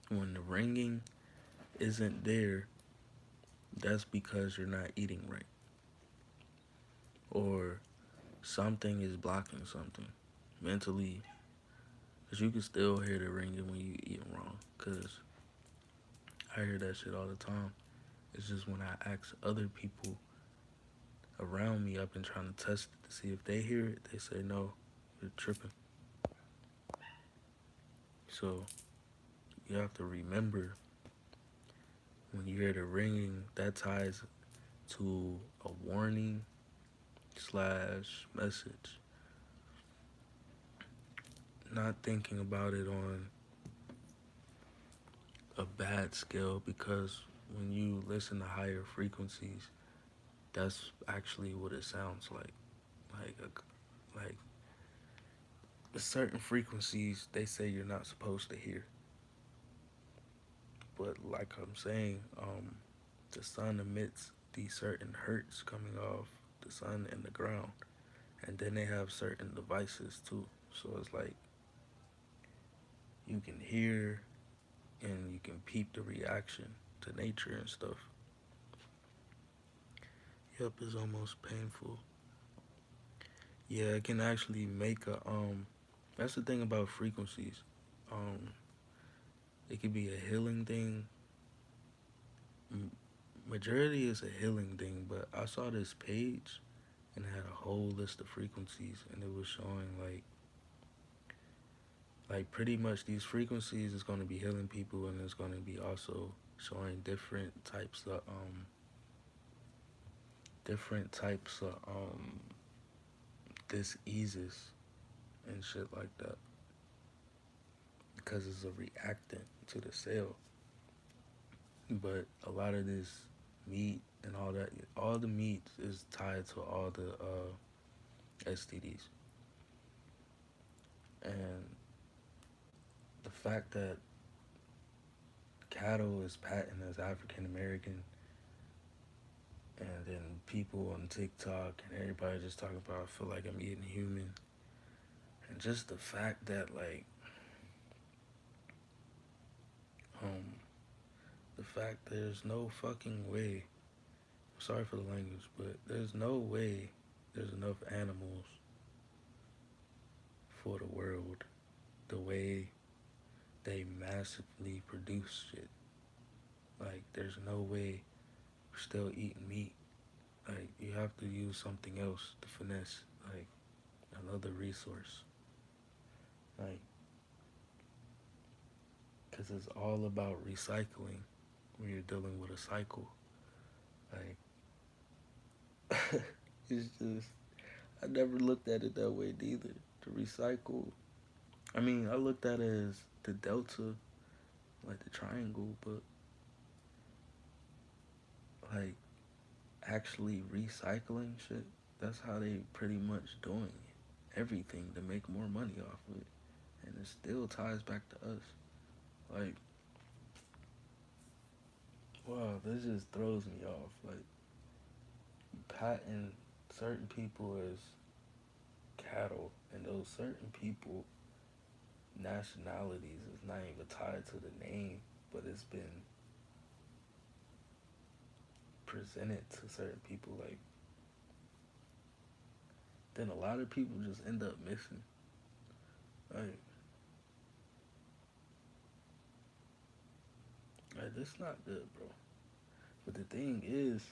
When the ringing isn't there, that's because you're not eating right, or something is blocking something mentally. Cause you can still hear the ringing when you eating wrong. Cause I hear that shit all the time. It's just when I ask other people around me, I've been trying to test it to see if they hear it. They say no, you're tripping. So you have to remember when you hear the ringing, that ties to a warning slash message. Not thinking about it on a bad scale, because when you listen to higher frequencies, that's actually what it sounds like. Like certain frequencies they say you're not supposed to hear. But like I'm saying, the sun emits these certain hertz coming off the sun and the ground, and then they have certain devices too. So it's like you can hear and you can peep the reaction to nature and stuff. Yep, it's almost painful. Yeah, it can actually make a That's the thing about frequencies. Um, it could be a healing thing. Majority is a healing thing, but I saw this page and it had a whole list of frequencies, and it was showing like pretty much these frequencies is going to be healing people, and it's going to be also showing different types of diseases and shit like that, because it's a reactant to the cell. But a lot of this meat and all the meat is tied to all the STDs. And the fact that cattle is patented as African American, and then people on TikTok and everybody just talking about, I feel like I'm eating human. And just the fact that, like, um, the fact there's no fucking way, sorry for the language, but there's no way there's enough animals for the world the way they massively produce shit. Like, there's no way we're still eating meat. Like, you have to use something else to finesse, like, another resource. Like, because it's all about recycling when you're dealing with a cycle. Like, it's just, I never looked at it that way neither. To recycle, I mean, I looked at it as the delta, like the triangle, but like actually recycling shit, that's how they pretty much doing everything to make more money off of it. And it still ties back to us. Like, wow, this just throws me off. Like, patent certain people as cattle, and those certain people nationalities is not even tied to the name, but it's been presented to certain people. Like, then a lot of people just end up missing. Like, that's not good, bro. But the thing is,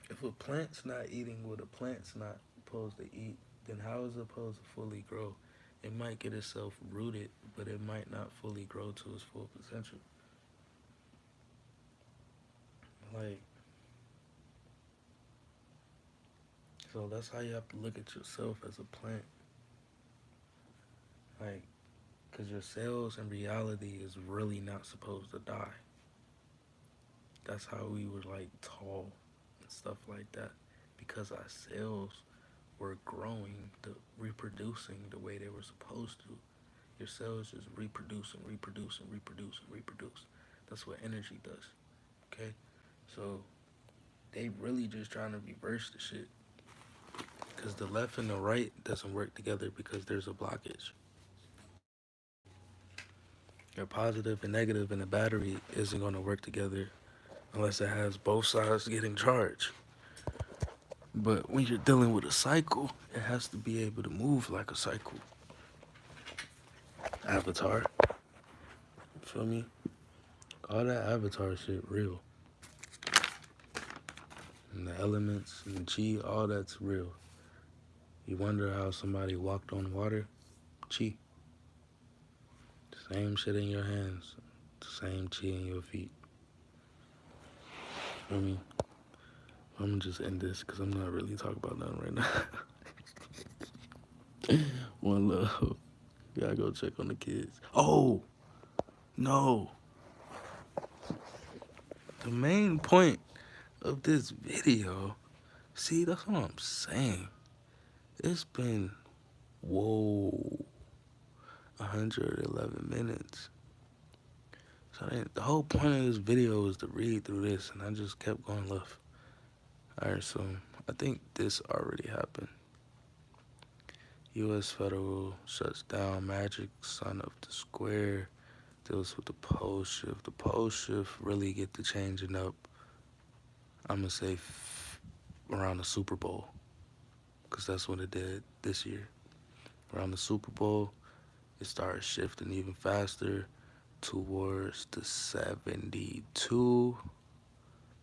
if a plant's not eating what a plant's not supposed to eat, then how is it supposed to fully grow? It might get itself rooted, but it might not fully grow to its full potential. Like, so that's how you have to look at yourself as a plant. Like, because your cells in reality is really not supposed to die. That's how we were like tall and stuff like that. Because our cells were growing, reproducing the way they were supposed to. Your cells just reproduce and reproduce and reproduce and reproduce. That's what energy does. Okay? So they really just trying to reverse the shit. Because the left and the right doesn't work together because there's a blockage. Your positive and negative in the battery isn't going to work together unless it has both sides getting charged. But when you're dealing with a cycle, it has to be able to move like a cycle. Avatar, feel me? All that Avatar shit real. And the elements and the chi, all that's real. You wonder how somebody walked on water? Chi. Same shit in your hands. Same chi in your feet. Feel me? I'm gonna just end this because I'm not really talking about nothing right now. One love. Gotta go check on the kids. Oh, no. The main point of this video, see, that's what I'm saying. It's been, whoa, 111 minutes. So the whole point of this video is to read through this, and I just kept going left. Alright, so I think this already happened. U.S. Federal shuts down Magic, Son of the Square, deals with the pole shift. The pole shift really get to changing up, I'm going to say, around the Super Bowl, because that's what it did this year. Around the Super Bowl, it started shifting even faster towards the 72,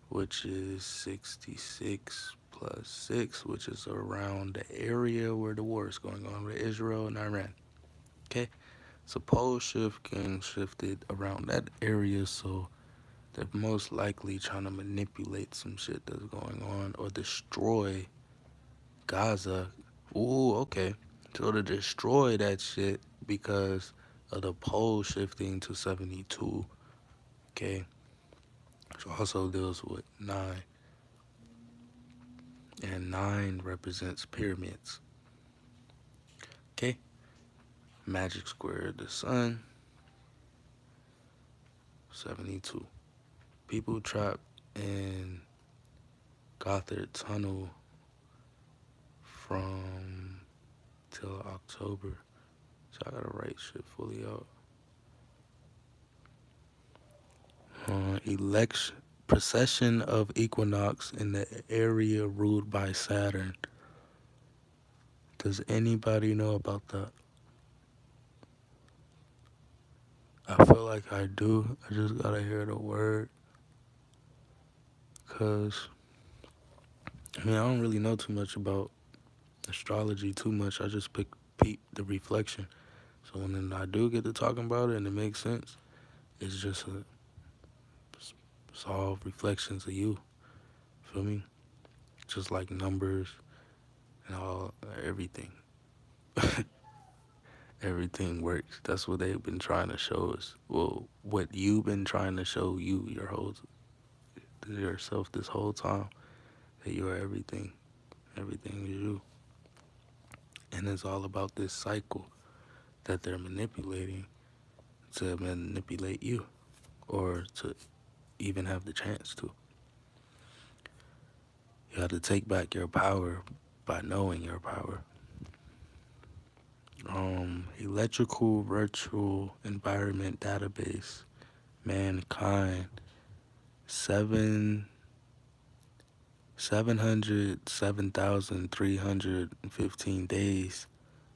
which is 66 plus 6, which is around the area where the war is going on with Israel and Iran. Okay? So pole shift getting shifted around that area, so they're most likely trying to manipulate some shit that's going on or destroy Gaza. Ooh, okay. So to destroy that shit because of the pole shifting to 72. Okay. Which also deals with 9. And 9 represents pyramids. Okay. Magic square the sun. 72. People trapped in Gothard Tunnel from till October. So I gotta write shit fully out. Election precession of equinox in the area ruled by Saturn. Does anybody know about that? I feel like I do. I just gotta hear the word. Cause I don't really know too much about astrology too much. I just peep the reflection. So when I do get to talking about it and it makes sense, it's just it's all reflections of you. Feel me? Just like numbers and all everything. Everything works. That's what they've been trying to show us. Well, what you've been trying to show you yourself this whole time, that you are everything. Everything is you. And it's all about this cycle that they're manipulating to manipulate you, or to even have the chance to. You have to take back your power by knowing your power. Electrical virtual environment database, mankind, 707,315 days.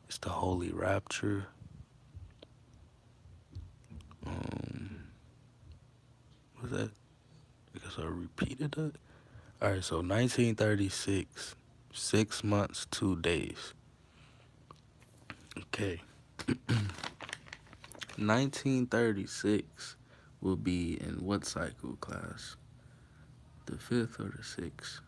It's the holy rapture. Was that? I guess I repeated that. All right, so 1936, 6 months, 2 days. Okay. 1936 will be in what cycle class? The 5th or the 6th?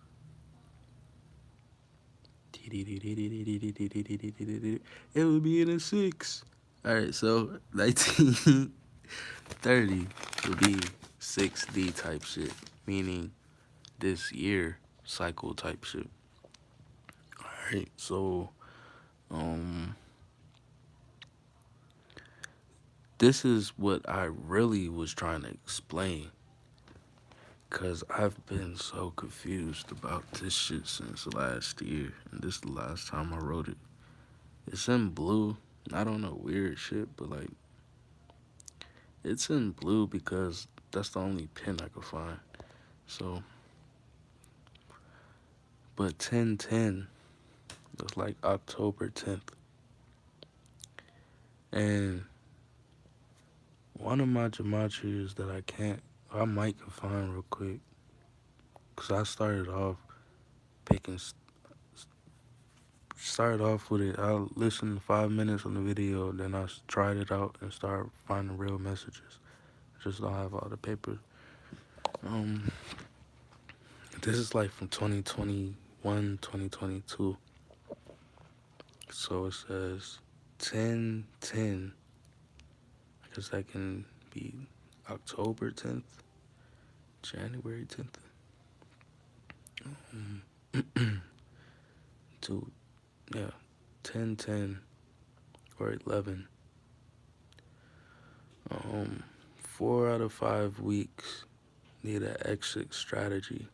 It would be in a 6. All right, so 1930 will be 6D type shit, meaning this year cycle type shit. All right, so this is what I really was trying to explain. Because I've been so confused about this shit since last year. And this is the last time I wrote it. It's in blue. I don't know, weird shit, but like, it's in blue because that's the only pen I could find. So, but 10/10 was like October 10th. And one of my gematrias that I might can find real quick. Because I picking, started off with it. I listened to 5 minutes on the video, then I tried it out and started finding real messages. Just don't have all the papers. Um, this is like from 2021, 2022. So it says 10/10. I guess that can be October 10th, January 10th. To, yeah, 10/10 or 11. 4 out of 5 weeks need an exit strategy.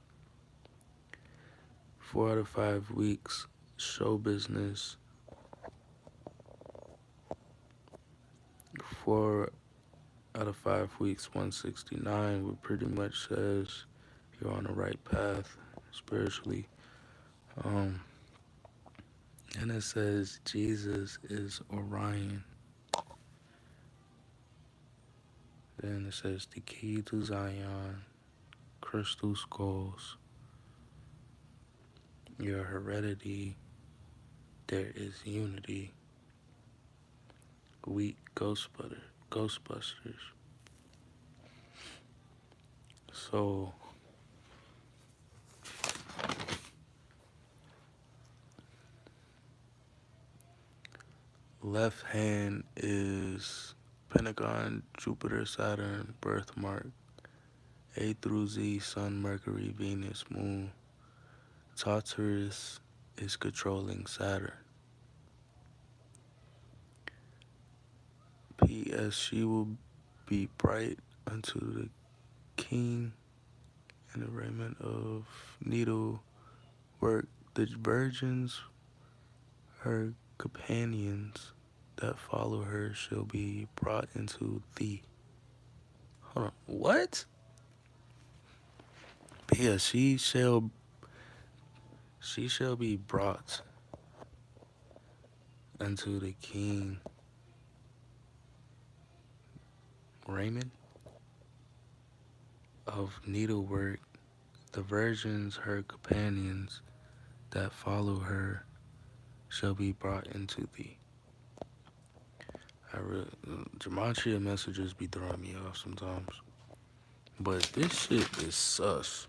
4 out of 5 weeks, show business. 4 out of 5 weeks, 169, which pretty much says you're on the right path spiritually. And it says Jesus is Orion. Then it says the key to Zion, crystal skulls, your heredity, there is unity, weak Ghostbusters. So left hand is Pentagon, Jupiter, Saturn, birthmark, A through Z, Sun, Mercury, Venus, Moon. Tartarus is controlling Saturn. P.S. She will be bright unto the king in the raiment of needle work. The virgins, her companions that follow her, shall be brought into thee. Hold on. What? P.S. She shall be brought unto the king raiment of needlework. The virgins, her companions that follow her, shall be brought into thee. Gematria messages be throwing me off sometimes. But this shit is sus.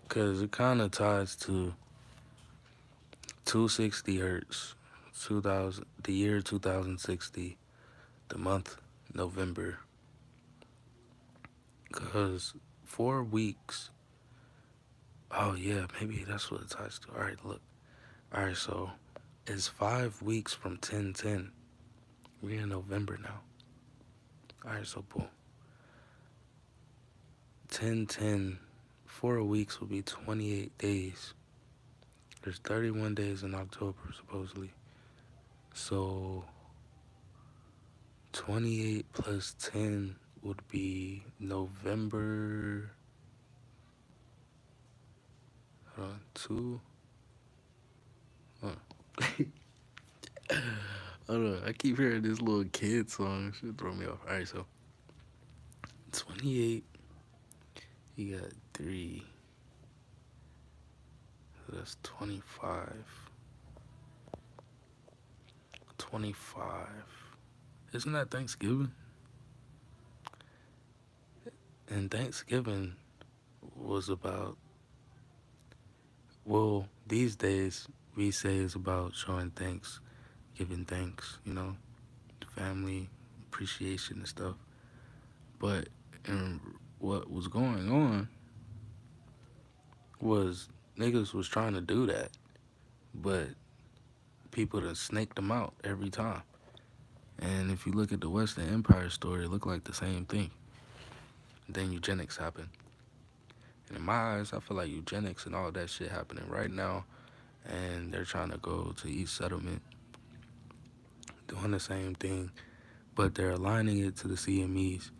Because it kind of ties to 260 hertz, the year 2060, the month November. Because 4 weeks. Oh, yeah, maybe that's what it ties to. All right, look. All right, so it's 5 weeks from 10/10. We're in November now. All right, so boom. 10/10, 4 weeks will be 28 days. There's 31 days in October, supposedly. So 28 plus 10 would be November 2. I don't know. I keep hearing this little kid song. Should throw me off. All right, so 28. You got 3. So that's 25. 25. Isn't that Thanksgiving? And Thanksgiving was about, well, these days we say it's about showing thanks, giving thanks, family, appreciation and stuff. But what was going on was niggas was trying to do that, but people that snaked them out every time. And if you look at the Western Empire story, it looked like the same thing. Then eugenics happened. And in my eyes, I feel like eugenics and all that shit happening right now. And they're trying to go to each settlement, doing the same thing, but they're aligning it to the CMEs,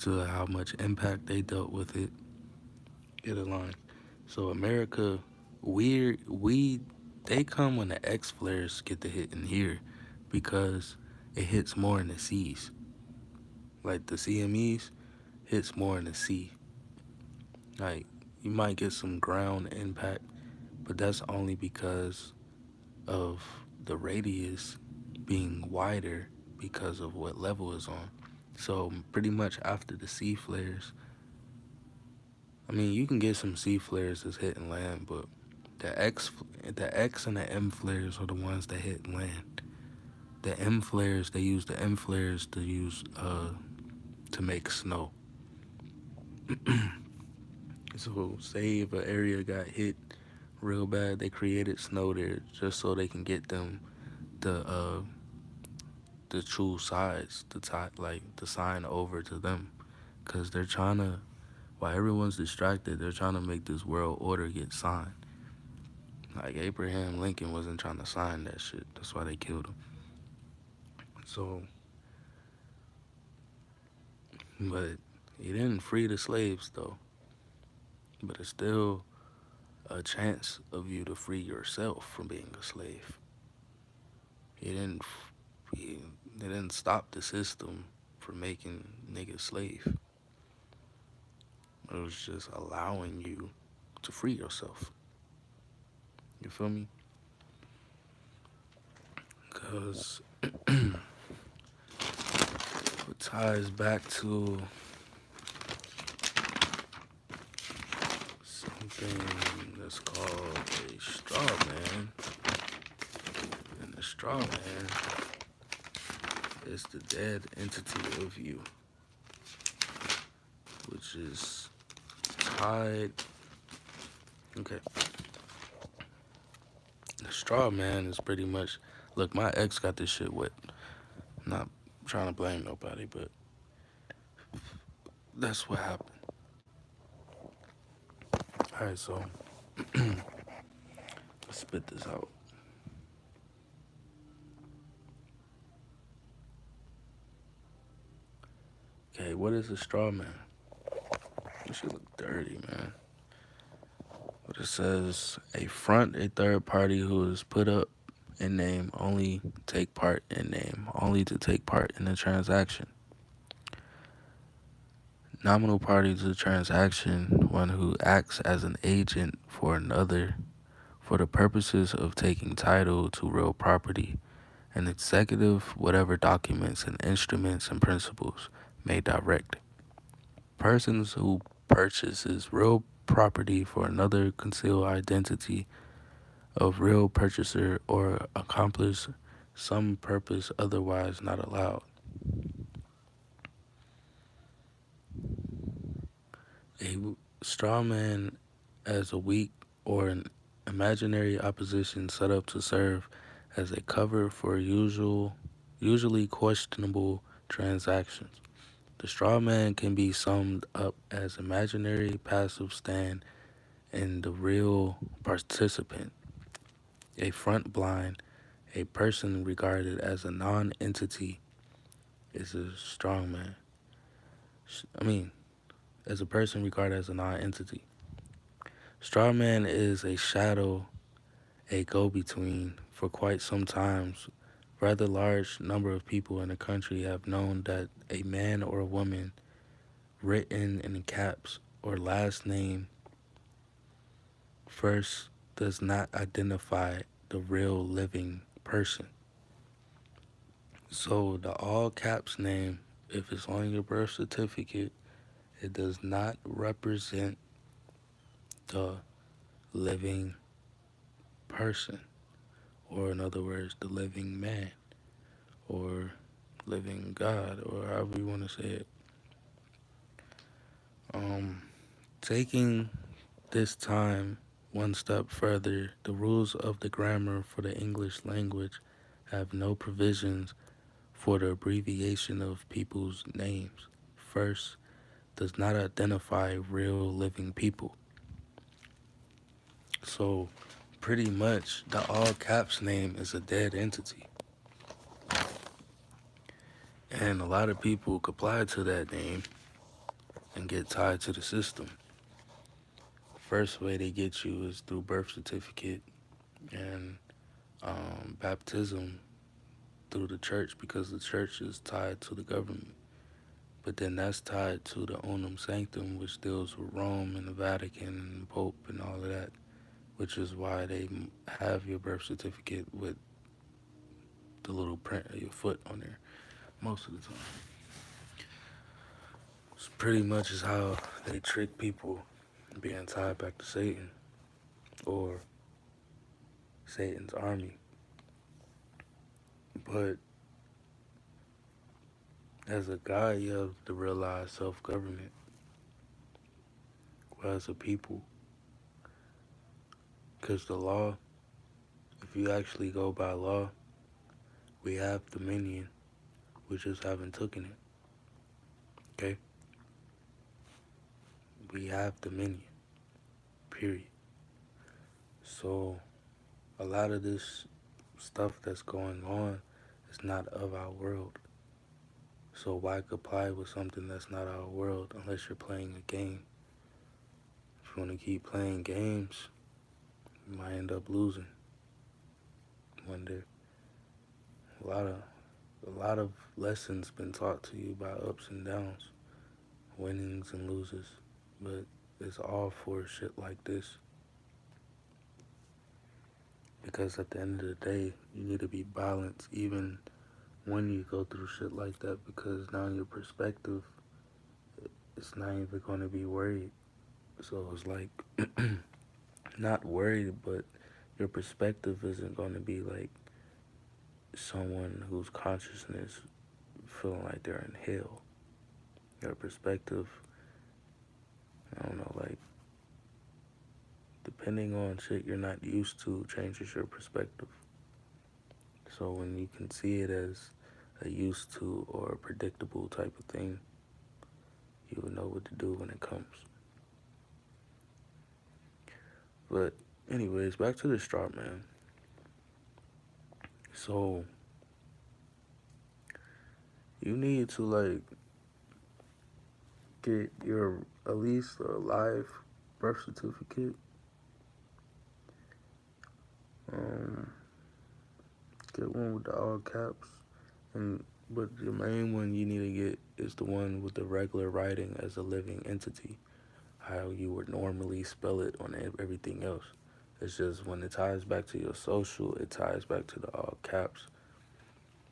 to how much impact they dealt with it. It aligned. So America, we they come when the X flares get to hit in here, because it hits more in the seas. Like the CMEs hits more in the sea. Like you might get some ground impact, but that's only because of the radius being wider because of what level is on. So pretty much after the sea flares, I mean you can get some sea flares that's hitting land, but the X and the M flares are the ones that hit land. The M flares, they use the M flares to make snow. So say if an area got hit real bad, they created snow there just so they can get them the uh the true size, like the sign over to them, because they're trying to, while everyone's distracted, they're trying to make this world order get signed. Like Abraham Lincoln wasn't trying to sign that shit. That's why they killed him. So, but he didn't free the slaves though. But it's still a chance of you to free yourself from being a slave. He didn't. He, they didn't stop the system from making niggas slave. It was just allowing you to free yourself. You feel me? Because it ties back to something that's called a straw man. And the straw man is the dead entity of you, which is tied. Okay. The straw man is pretty much. Look, my ex got this shit wet. I'm not trying to blame nobody, but that's what happened. Alright, so let's spit this out. Okay, what is a straw man? This shit look dirty, man. But it says a front, a third party who is put up in name only take part in name only to take part in the transaction. Nominal party to the transaction, one who acts as an agent for another for the purposes of taking title to real property. An executive, whatever documents and instruments and principles may direct. Persons who purchases real property for another conceal identity of real purchaser or accomplish some purpose otherwise not allowed. A straw man as a weak or an imaginary opposition set up to serve as a cover for usually questionable transactions. The straw man can be summed up as imaginary passive stand in the real participant, a front blind, a person regarded as a non-entity is a strong man. I mean, as a person regarded as a non-entity. Straw man is a shadow, a go-between. For quite some times, rather large number of people in the country have known that a man or a woman written in caps or last name first does not identify the real living person. So the all caps name, if it's on your birth certificate, it does not represent the living person, or in other words, the living man, or living God, or however you want to say it. Um, Taking this time one step further, the rules of the grammar for the English language have no provisions for the abbreviation of people's names. First, does not identify real living people. So, pretty much, the all caps name is a dead entity. And a lot of people comply to that name and get tied to the system. First way they get you is through birth certificate and baptism through the church because the church is tied to the government. But then that's tied to the Unum Sanctum, which deals with Rome and the Vatican and the Pope and all of that, which is why they have your birth certificate with the little print of your foot on there most of the time. It's pretty much is how they trick people being tied back to Satan or Satan's army. But as a guy, you have to realize self-government as a people. Because the law, if you actually go by law, we have dominion. We just haven't taken it. Okay? We have dominion. Period. So a lot of this stuff that's going on is not of our world. So why comply with something that's not our world unless you're playing a game? If you want to keep playing games, you might end up losing one day. A lot of lessons been taught to you by ups and downs, winnings and losers, but it's all for shit like this. Because at the end of the day, you need to be balanced even when you go through shit like that, because now your perspective is not even going to be worried. So it's like not worried, but your perspective isn't going to be like someone whose consciousness feeling like they're in hell. Your perspective, I don't know, like depending on shit you're not used to changes your perspective. So when you can see it as a used to or a predictable type of thing, you will know what to do when it comes. But anyways, back to the straw man. So you need to like get your at least a live birth certificate. Um, get one with the all caps, and but the main one you need to get is the one with the regular writing as a living entity, how you would normally spell it on everything else. It's just when it ties back to your social, it ties back to the all caps.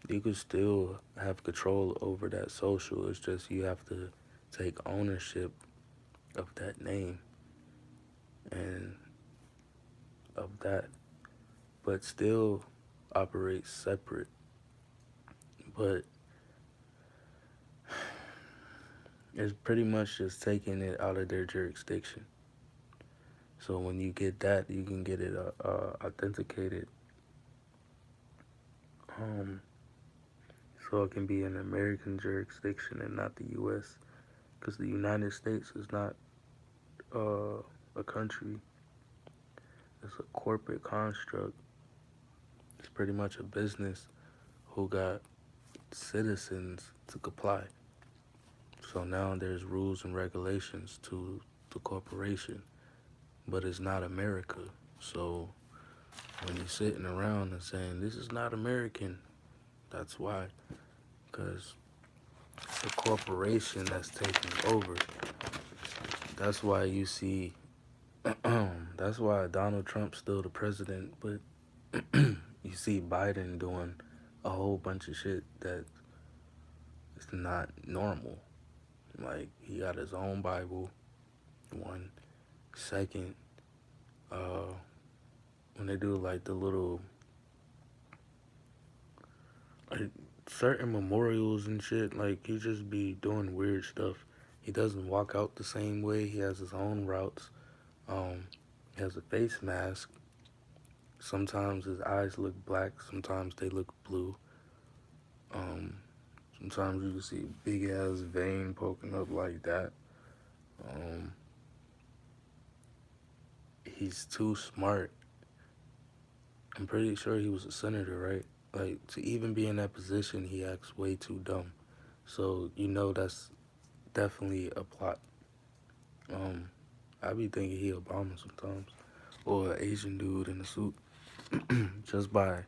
You can still have control over that social. It's just you have to take ownership of that name and of that, but still operate separate. But it's pretty much just taking it out of their jurisdiction. So when you get that, you can get it authenticated. Um, so it can be an American jurisdiction and not the U.S. Because the United States is not a country. It's a corporate construct. It's pretty much a business who got citizens to comply. So now there's rules and regulations to the corporation, but it's not America. So when you're sitting around and saying this is not American, that's why, because it's a corporation that's taking over. That's why you see, that's why Donald Trump's still the president, but you see Biden doing a whole bunch of shit that is not normal. Like he got his own Bible. One, second, uh, when they do like the little like certain memorials and shit, like he just be doing weird stuff. He doesn't walk out the same way. He has his own routes. He has a face mask. Sometimes his eyes look black. Sometimes they look blue. Um, Sometimes you can see big ass vein poking up like that. Um, he's too smart. I'm pretty sure he was a senator, right? Like to even be in that position, he acts way too dumb. So you know that's definitely a plot. Um, I be thinking he Obama sometimes, or an Asian dude in a suit, just by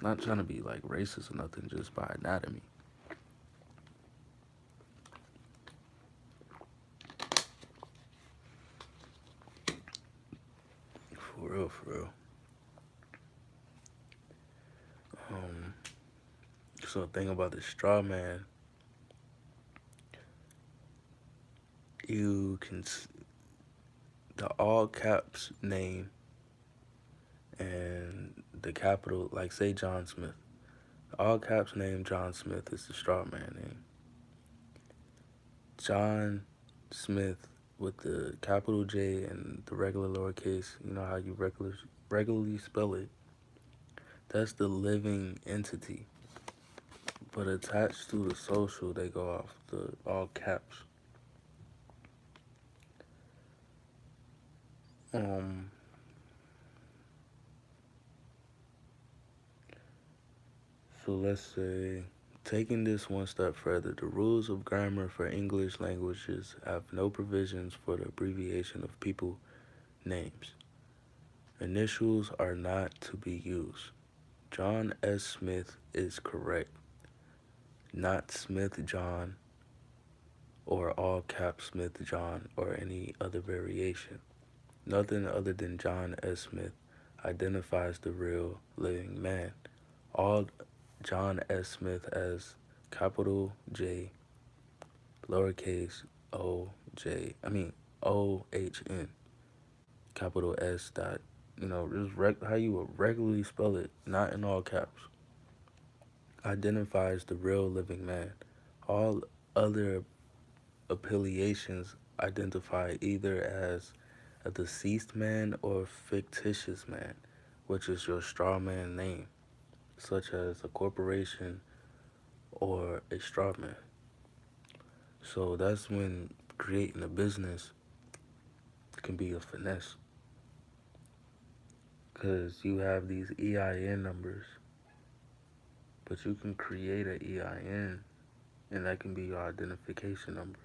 not trying to be like racist or nothing, just by anatomy. For real, for real. Um, so the thing about the straw man, you can the all caps name and the capital, like say John Smith. All caps name John Smith is the straw man name. John Smith with the capital J and the regular lowercase, you know how you regularly spell it. That's the living entity. But attached to the social, they go off the all caps. Um, so let's say, taking this one step further, the rules of grammar for English languages have no provisions for the abbreviation of people names. Initials are not to be used. John S. Smith is correct, not Smith John or all cap Smith John or any other variation. Nothing other than John S. Smith identifies the real living man. All John S. Smith as capital J, lowercase o J, OHN, capital S dot, just how you would regularly spell it, not in all caps, identifies the real living man. All other affiliations identify either as a deceased man or fictitious man, which is your straw man name, such as a corporation or a straw man. So that's when creating a business can be a finesse, because you have these EIN numbers, but you can create an EIN and that can be your identification number.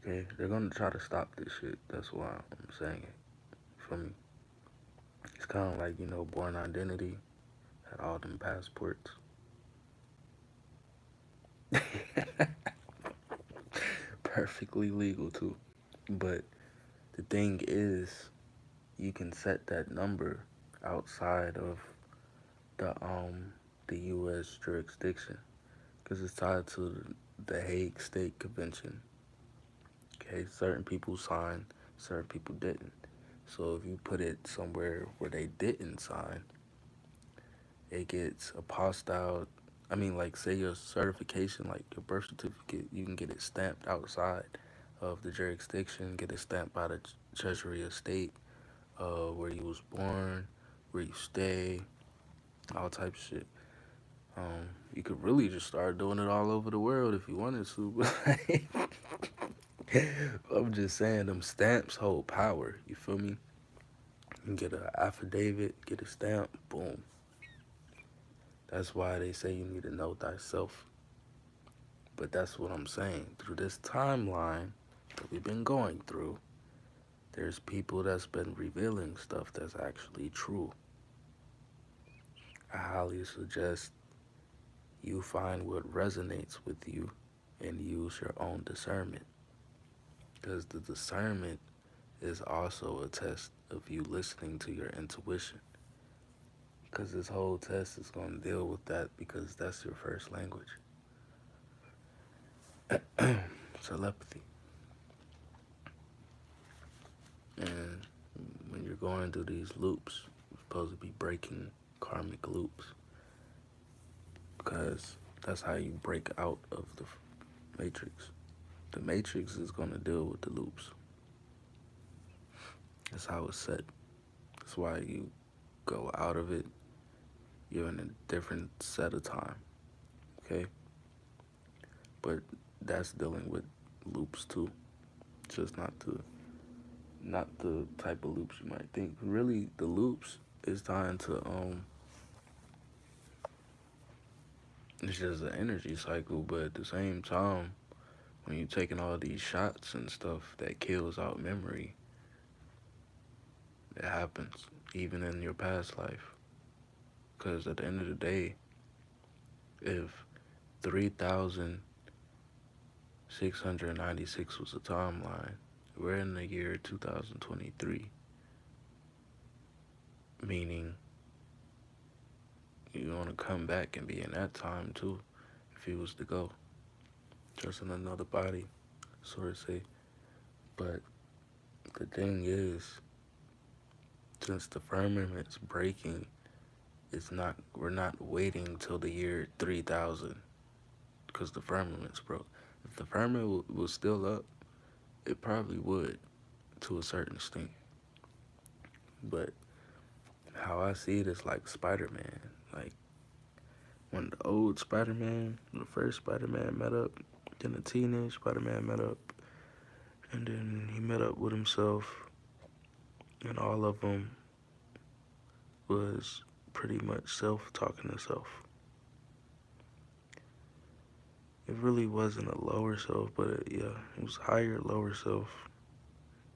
Okay, they're gonna try to stop this shit. That's why I'm saying it. For me, it's kind of like Born Identity had all them passports. Perfectly legal too. But the thing is, you can set that number outside of the U.S. jurisdiction because it's tied to the Hague State Convention. Okay, certain people signed, certain people didn't. So if you put it somewhere where they didn't sign, it gets apostilled. I mean, like, say your certification, like your birth certificate, you can get it stamped outside of the jurisdiction, get it stamped by the Treasury of State, where you was born, where you stay, all types of shit. You could really just start doing it all over the world if you wanted to. But I'm just saying, them stamps hold power. You feel me? You can get an affidavit, get a stamp, boom. That's why they say you need to know thyself. But that's what I'm saying. Through this timeline that we've been going through, there's people that's been revealing stuff that's actually true. I highly suggest you find what resonates with you and use your own discernment. Because the discernment is also a test of you listening to your intuition. Because this whole test is going to deal with that because that's your first language. Telepathy. And when you're going through these loops, you're supposed to be breaking karmic loops. Because that's how you break out of the matrix. The matrix is going to deal with the loops. That's how it's set. That's why you go out of it you're in a different set of time. Okay, but that's dealing with loops too, just not the type of loops you might think. Really, the loops is trying to it's just an energy cycle, but at the same time, when you're taking all these shots and stuff that kills out memory, it happens even in your past life. Because at the end of the day, if 3,696 was a timeline, we're in the year 2023, meaning you want to come back and be in that time too, if he was to go, just in another body, so to say. But the thing is, since the firmament's breaking, we're not waiting till the year 3000 because the firmament's broke. If the firmament was still up, it probably would to a certain extent. But how I see it is like Spider-Man. Like when the old Spider-Man, the first Spider-Man met up, then the teenage Spider-Man met up, and then he met up with himself, and all of them was pretty much self talking to self. It really wasn't a lower self, but yeah, it was higher, lower self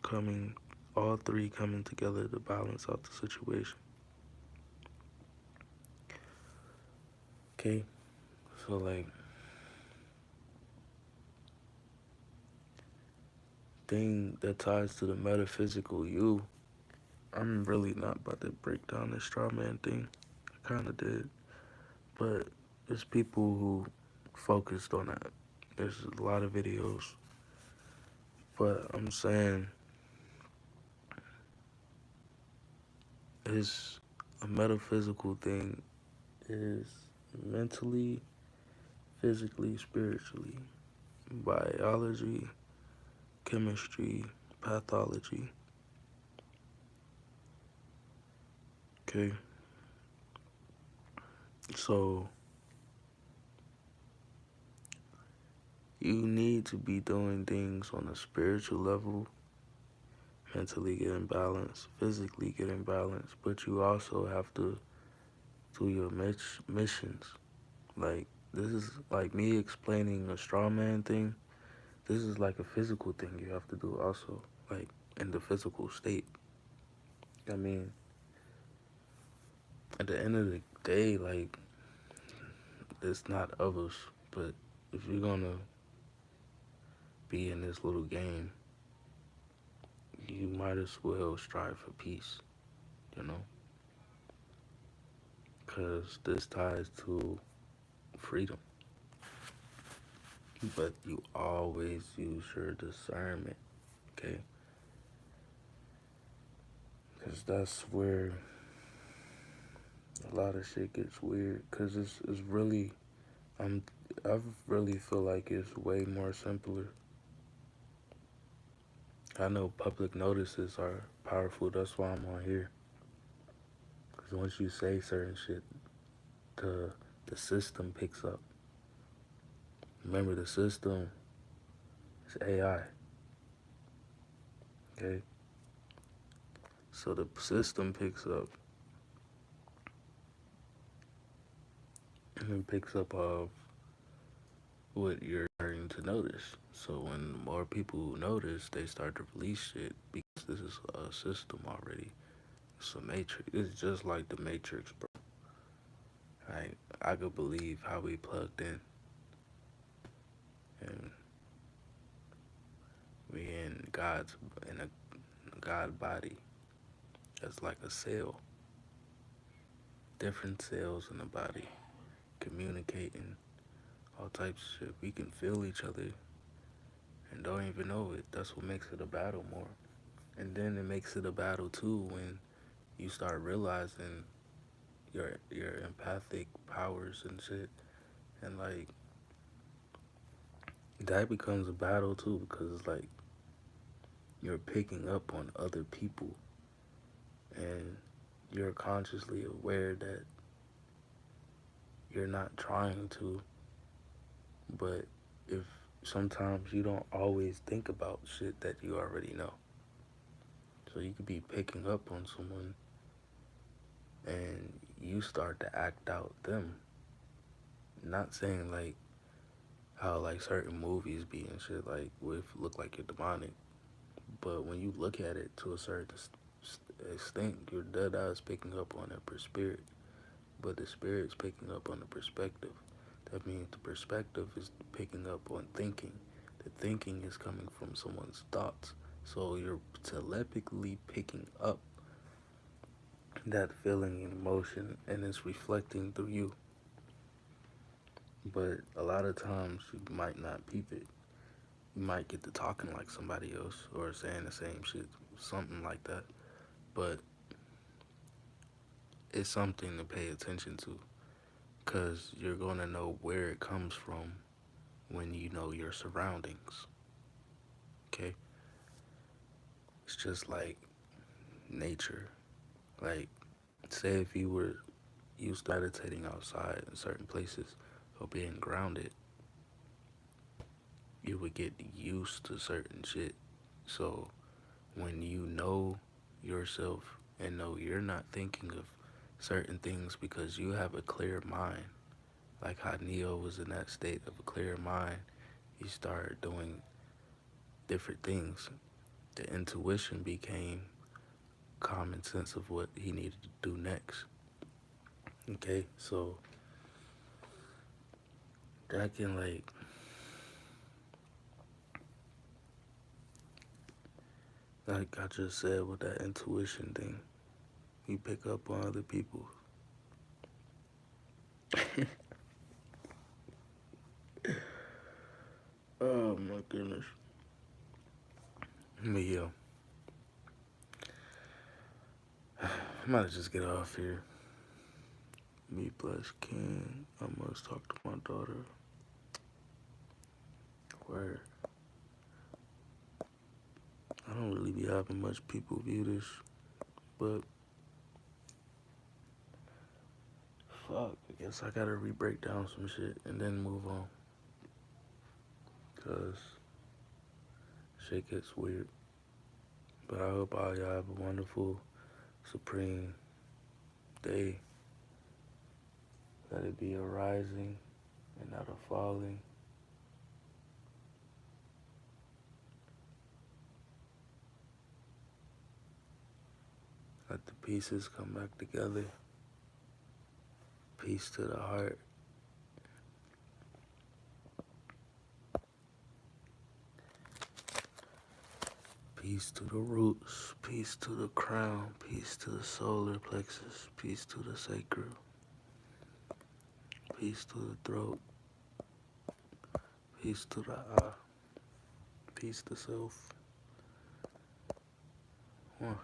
coming, all three coming together to balance out the situation. Okay, so like thing that ties to the metaphysical you, I'm really not about to break down this straw man thing. I kind of did, but there's people who focused on that. There's a lot of videos, but I'm saying it's a metaphysical thing is mentally, physically, spiritually, biology, chemistry, pathology. Okay, so you need to be doing things on a spiritual level, mentally getting balanced, physically getting balanced, but you also have to do your missions. Like, this is like me explaining a straw man thing. This is like a physical thing you have to do also, like in the physical state. I mean, at the end of the day, like, it's not of us, but if you're gonna be in this little game, you might as well strive for peace, you know? Because this ties to freedom. But you always use your discernment, okay? Because that's where a lot of shit gets weird. Because it's really, I'm, I really feel like it's way more simpler. I know public notices are powerful. That's why I'm on here. Because once you say certain shit, the the system picks up. Remember, the system is AI. Okay, so the system picks up and picks up of what you're starting to notice. So when more people notice, they start to release shit because this is a system already. It's a matrix. It's just like the Matrix, bro. I could believe how we plugged in and we in a God body. That's like a cell. Different cells in the body communicating all types of shit. We can feel each other and don't even know it. That's what makes it a battle more. And then it makes it a battle too when you start realizing your empathic powers and shit. And like that becomes a battle too because it's like you're picking up on other people and you're consciously aware that you're not trying to, but if sometimes you don't always think about shit that you already know. So you could be picking up on someone and you start to act out them. Not saying like how like certain movies be and shit like with look like you're demonic, but when you look at it to a certain extent, you're dead eyes picking up on it per spirit, but the spirit's picking up on the perspective. That means the perspective is picking up on thinking. The thinking is coming from someone's thoughts. So you're telepathically picking up that feeling and emotion and it's reflecting through you. But a lot of times you might not peep it. You might get to talking like somebody else or saying the same shit, something like that. But it's something to pay attention to because you're going to know where it comes from when you know your surroundings. Okay? It's just like nature. Like, say if you were used to meditating outside in certain places or being grounded, you would get used to certain shit. So when you know yourself and know you're not thinking of certain things because you have a clear mind, like how Neo was in that state of a clear mind, he started doing different things. The intuition became common sense of what he needed to do next. Okay, so that can like I just said with that intuition thing, you pick up on other people. Oh my goodness. But yeah, I might just get off here. Me plus King. I must talk to my daughter. Where I don't really be having much people view this, but fuck, I guess I gotta re-break down some shit and then move on. Cause shit gets weird. But I hope all y'all have a wonderful, supreme day. Let it be a rising and not a falling. Let the pieces come back together. Peace to the heart. Peace to the roots. Peace to the crown. Peace to the solar plexus. Peace to the sacral. Peace to the throat. Peace to the eye. Peace to self. One.